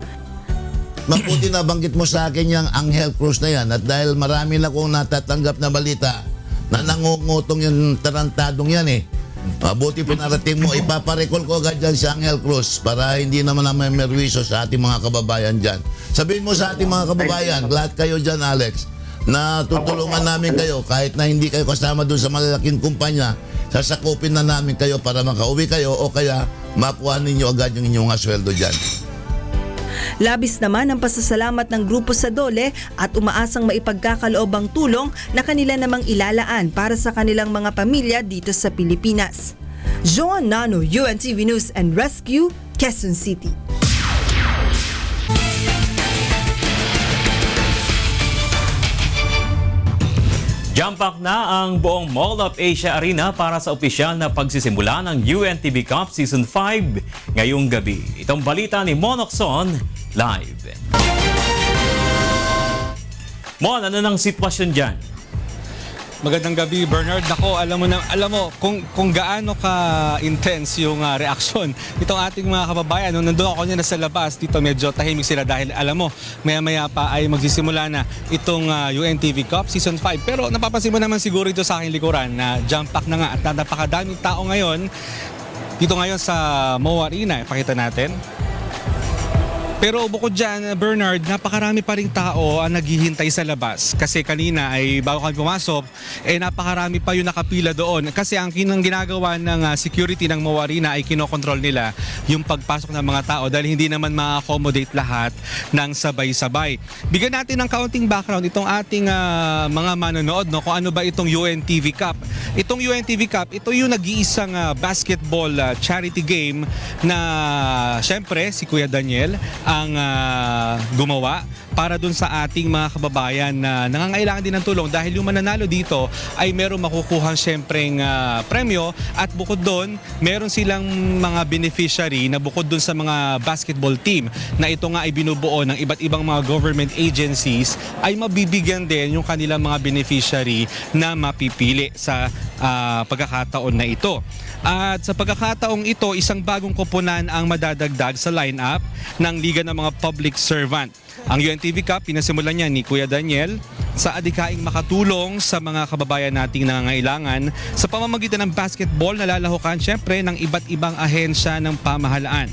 Mabuti na banggit mo sa akin yung Angel Cruz na yan at dahil marami na kong natatanggap na balita na nangungutong yung tarantadong yan eh. Mabuti pinarating mo, ipaparecall ko agad dyan si Angel Cruz para hindi naman may merwisyo sa ating mga kababayan dyan. Sabihin mo sa ating mga kababayan, lahat kayo dyan Alex, na tutulungan namin kayo kahit na hindi kayo kasama doon sa malalaking kumpanya, sasakupin na namin kayo para makauwi kayo o kaya makuha ninyo agad yung inyong sweldo dyan. Labis naman ang pasasalamat ng grupo sa DOLE at umaasang maipagkakaloob ang tulong na kanila namang ilalaan para sa kanilang mga pamilya dito sa Pilipinas. Joan Nano, UNTV News and Rescue, Quezon City. Jumpak na ang buong Mall of Asia Arena para sa opisyal na pagsisimula ng UNTV Cup Season 5 ngayong gabi. Itong balita ni Monokson live. Mon, ano nang sitwasyon dyan? Magandang gabi, Bernard. Nako, alam mo kung gaano ka-intense yung reaksyon itong ating mga kababayan. Nung nandun ako niya na sa labas, dito medyo tahimik sila dahil alam mo, maya-maya pa ay magsisimula na itong UNTV Cup Season 5. Pero napapansin mo naman siguro ito sa aking likuran na jump pack na nga at napakadaming tao ngayon dito ngayon sa MOA Arena. Ipakita natin. Pero bukod dyan, Bernard, napakarami pa rin tao ang naghihintay sa labas. Kasi kanina ay bago kami pumasok, napakarami pa yung nakapila doon. Kasi ang ginagawa ng security ng MOA Arena ay kinokontrol nila yung pagpasok ng mga tao dahil hindi naman ma-accommodate lahat ng sabay-sabay. Bigyan natin ng kaunting background itong ating mga manonood, no, kung ano ba itong UNTV Cup. Itong UNTV Cup, ito yung nag-iisang basketball charity game na syempre si Kuya Daniel ang gumawa para dun sa ating mga kababayan na nangangailangan din ng tulong dahil yung mananalo dito ay meron makukuhang syempreng premyo at bukod doon meron silang mga beneficiary na bukod doon sa mga basketball team na ito nga ay binubuo ng iba't ibang mga government agencies ay mabibigyan din yung kanilang mga beneficiary na mapipili sa pagkakataon na ito. At sa pagkakataong ito, isang bagong koponan ang madadagdag sa lineup ng Liga ng mga Public Servant. Ang UNTV Cup, pinasimulan niya ni Kuya Daniel sa adikaing makatulong sa mga kababayan nating nangangailangan sa pamamagitan ng basketball na lalahukan syempre ng iba't ibang ahensya ng pamahalaan.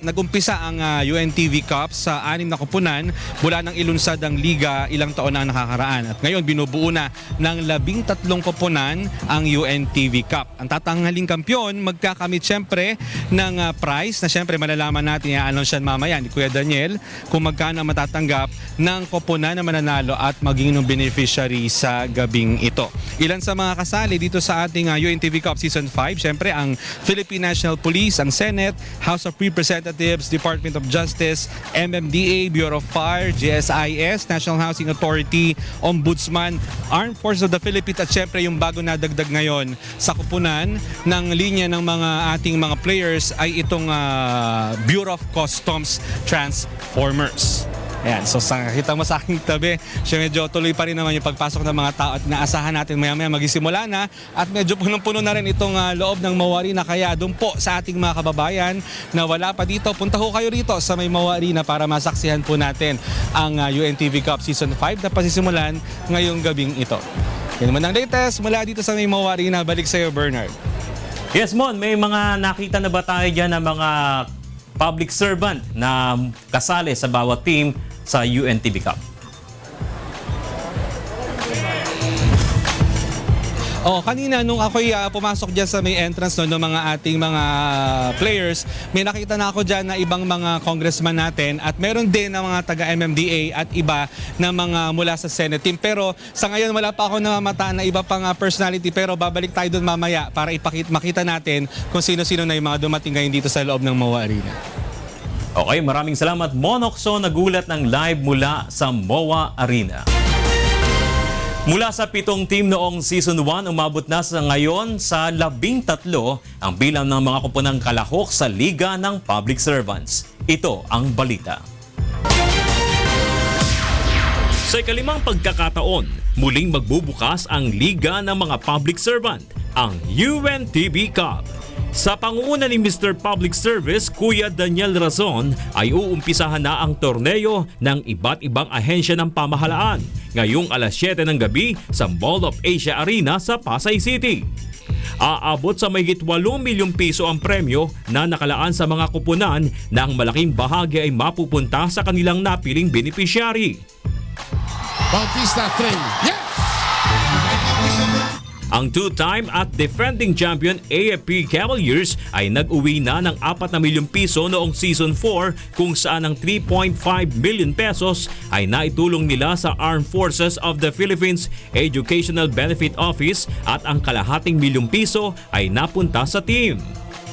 Nagumpisa ang UNTV Cup sa 6 na koponan mula nang ilunsad ang liga ilang taon na nakakaraan. At ngayon binubuo na ng 13 koponan ang UNTV Cup. Ang tatanghaling kampyon magkakamit syempre ng prize na syempre malalaman natin i-announce yan mamaya ni Kuya Daniel kung magkano matatanggap ng koponan na mananalo at maging ng beneficiary sa gabing ito. Ilan sa mga kasali dito sa ating UNTV Cup Season 5, syempre ang Philippine National Police, ang Senate, House of Representatives, Department of Justice, MMDA, Bureau of Fire, GSIS, National Housing Authority, Ombudsman, Armed Forces of the Philippines at syempre yung bago nadagdag ngayon sa koponan ng linya ng mga ating mga players ay itong Bureau of Customs Transformers. Ayan, so kita mo sa aking tabi, medyo tuloy pa rin naman yung pagpasok ng mga tao at naasahan natin maya-maya magisimula na at medyo punong-puno na rin itong loob ng MOA Arena. Kaya doon po sa ating mga kababayan na wala pa dito, punta ho kayo rito sa may MOA Arena para masaksihan po natin ang UNTV Cup Season 5 na pasisimulan ngayong gabing ito. Yan naman ang latest mula dito sa may MOA Arena. Balik sa iyo, Bernard. Yes, Mon, may mga nakita na ba tayo dyan ng mga public servant na kasali sa bawat team sa UNTV Cup? Kanina nung ako'y pumasok dyan sa may entrance ng mga ating mga players, may nakita na ako dyan na ibang mga congressman natin at meron din na mga taga-MMDA at iba na mga mula sa Senate team. Pero sa ngayon wala pa ako namamataan na iba pang personality pero babalik tayo doon mamaya para makita natin kung sino-sino na yung mga dumating ngayon dito sa loob ng MOA Arena. Okay, maraming salamat Monokso, nagulat ng live mula sa MOA Arena. Mula sa 7 team noong Season 1, umabot na sa ngayon sa 13 ang bilang ng mga koponang kalahok sa Liga ng Public Servants. Ito ang balita. Sa ikalimang pagkakataon, muling magbubukas ang Liga ng mga Public Servant, ang UNTV Cup. Sa pangunguna ni Mr. Public Service, Kuya Daniel Razon, ay uumpisahan na ang torneo ng iba't ibang ahensya ng pamahalaan ngayong alas 7 ng gabi sa Mall of Asia Arena sa Pasay City. Aabot sa mahigit 8 milyong piso ang premyo na nakalaan sa mga kupunan na ang malaking bahagi ay mapupunta sa kanilang napiling beneficiary. Bautista 3, yes! Ang two-time at defending champion AFP Cavaliers ay nag-uwi na ng 4 na milyong piso noong Season 4 kung saan ang 3.5 million pesos ay naitulong nila sa Armed Forces of the Philippines Educational Benefit Office at ang kalahating milyong piso ay napunta sa team.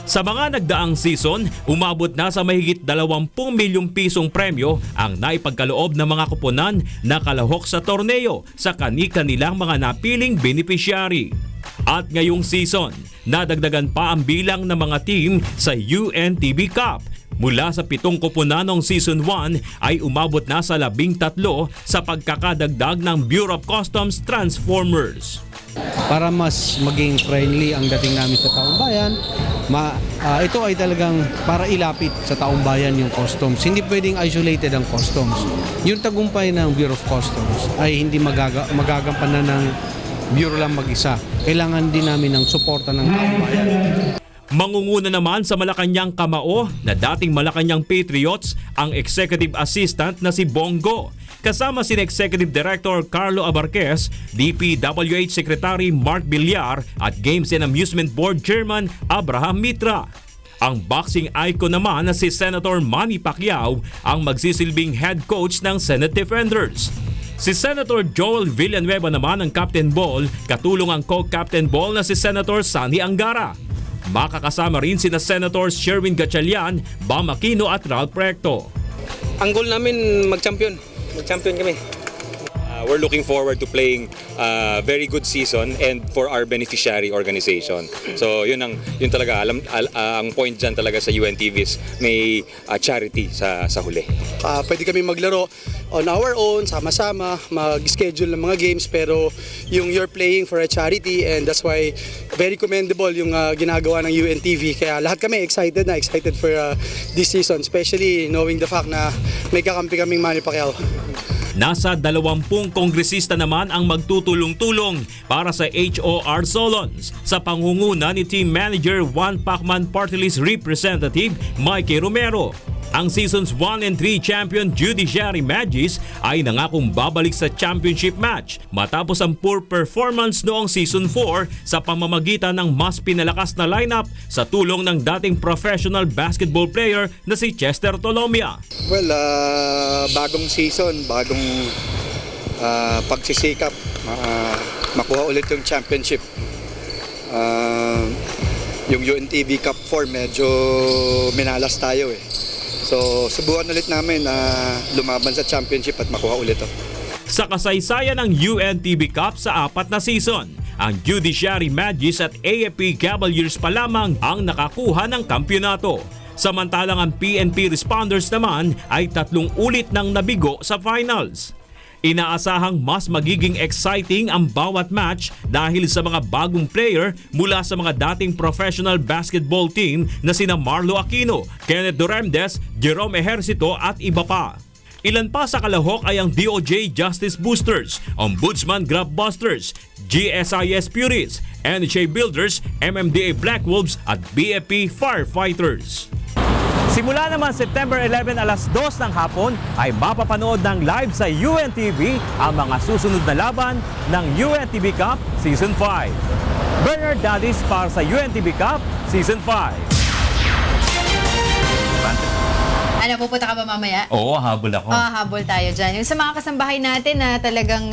Sa mga nagdaang season, umabot na sa mahigit 20 milyong pisong premyo ang naipagkaloob ng mga kuponan na kalahok sa torneo sa kani-kanilang mga napiling beneficiary. At ngayong season, nadagdagan pa ang bilang ng mga team sa UNTV Cup. Mula sa 7 kuponan noong Season 1 ay umabot na sa 13 sa pagkakadagdag ng Bureau of Customs Transformers. Para mas maging friendly ang dating namin sa taong bayan, ito ay talagang para ilapit sa taong bayan yung customs. Hindi pwedeng isolated ang customs. Yung tagumpay ng Bureau of Customs ay hindi magagampanan ng Bureau lang mag-isa. Kailangan din namin ng suporta ng taong bayan. Mangunguna naman sa Malacanang Kamao na dating Malacanang Patriots ang Executive Assistant na si Bongo. Kasama si Executive Director Carlo Abarquez, DPWH Secretary Mark Villar at Games and Amusement Board Chairman Abraham Mitra. Ang boxing icon naman na si Senator Manny Pacquiao ang magsisilbing head coach ng Senate Defenders. Si Senator Joel Villanueva naman ang Captain Ball, katulong ang co-Captain Ball na si Senator Sandy Angara. Makakasama rin sina Senators Sherwin Gatchalian, Bam Aquino at Ralph Recto. Ang goal namin mag-champion kami. We're looking forward to playing a very good season and for our beneficiary organization. So yun talaga ang point dyan talaga sa UNTV is may charity sa huli. Pwede kami maglaro on our own, sama-sama, mag-schedule ng mga games, pero yung you're playing for a charity, and that's why very commendable yung ginagawa ng UNTV. Kaya lahat kami excited for this season, especially knowing the fact na may kakampi kaming Manny Pacquiao. Nasa 20 kongresista naman ang magtutulong-tulong para sa HOR Solons sa pangunguna ni Team Manager Juan Pacman Party List Representative Mikey Romero. Ang Seasons 1 and 3 champion Judiciary Magis ay nangakong babalik sa championship match matapos ang poor performance noong Season 4 sa pamamagitan ng mas pinalakas na lineup sa tulong ng dating professional basketball player na si Chester Tolomia. Well, bagong season, bagong pagsisikap, makuha ulit yung championship. Yung UNTV Cup 4 medyo minalas tayo eh. So subukan ulit namin na lumaban sa championship at makuha ulit ito. Sa kasaysayan ng UNTV Cup sa 4 na season, ang Judiciary Magis at AFP Cavaliers pa lamang ang nakakuha ng kampyonato. Samantalang ang PNP Responders naman ay 3 ulit nang nabigo sa finals. Inaasahang mas magiging exciting ang bawat match dahil sa mga bagong player mula sa mga dating professional basketball team na sina Marlo Aquino, Kenneth Doremdes, Jerome Ejercito at iba pa. Ilan pa sa kalahok ay ang DOJ Justice Boosters, Ombudsman Grab Busters, GSIS Puris, NHA Builders, MMDA Black Wolves at BFP Firefighters. Simula naman September 11 alas 2 ng hapon ay mapapanood ng live sa UNTV ang mga susunod na laban ng UNTV Cup Season 5. Bernard Dadis para sa UNTV Cup Season 5. Ano, pupunta ka ba mamaya? Oo, habol ako. Habol tayo dyan. Yung sa mga kasambahay natin na talagang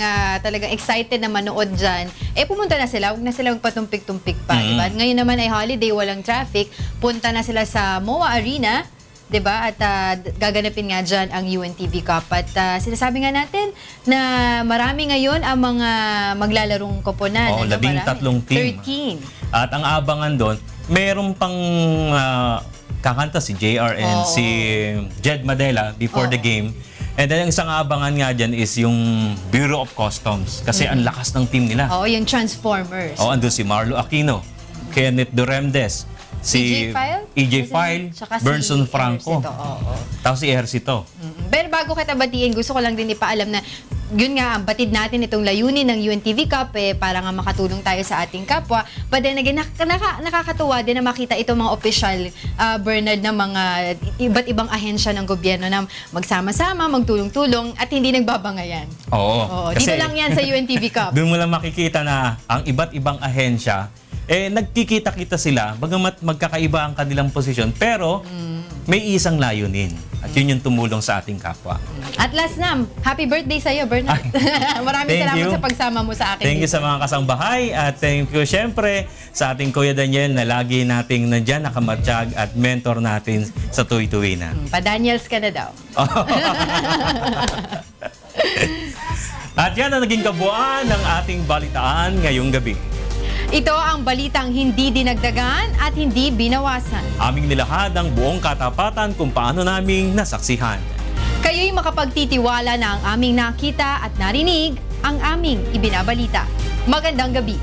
excited na manood dyan, pumunta na sila. Huwag na sila magpatumpik-tumpik pa. Diba? Ngayon naman ay holiday, walang traffic. Punta na sila sa MOA Arena. Diba? At gaganapin nga dyan ang UNTV Cup. At sinasabi nga natin na marami ngayon ang mga maglalarong koponan. Oo, 13 team. 13. At ang abangan doon, meron pang kakanta si JR and si Jed Madela before the game. And then ang isang abangan nga dyan is yung Bureau of Customs kasi ang lakas ng team nila. Oo, yung Transformers. Andun si Marlo Aquino, Kenneth Doremdes, si EJ File, Bernson Franco, tapos si Ejercito. Pero bago kita batiin, gusto ko lang din ipaalam na yun nga, ang batid natin itong layunin ng UNTV Cup para nga makatulong tayo sa ating kapwa. But then again, nakakatuwa din na makita itong mga official, Bernard, na mga iba't ibang ahensya ng gobyerno na magsama-sama, magtulong-tulong at hindi nagbabangayan. Oo. Dito lang yan sa UNTV Cup. Doon mo lang makikita na ang iba't ibang ahensya, nagkikita-kita sila, bagamat magkakaiba ang kanilang posisyon, pero may isang layunin. At yun yung tumulong sa ating kapwa. At last na, happy birthday sa'yo, Bernard. Maraming Thank salamat you. sa pagsama mo sa akin. Thank you sa mga kasangbahay at thank you syempre sa ating Kuya Daniel na lagi nating nandyan, nakamatsyag at mentor natin sa tuwi-tuwi na. Pa-Daniels ka na daw. At yan ang naging kabuuan ng ating balitaan ngayong gabi. Ito ang balitang hindi dinagdagan at hindi binawasan. Aming nilahad ang buong katapatan kung paano naming nasaksihan. Kayo'y makapagtitiwala na ang aming nakita at narinig, ang aming ibinabalita. Magandang gabi.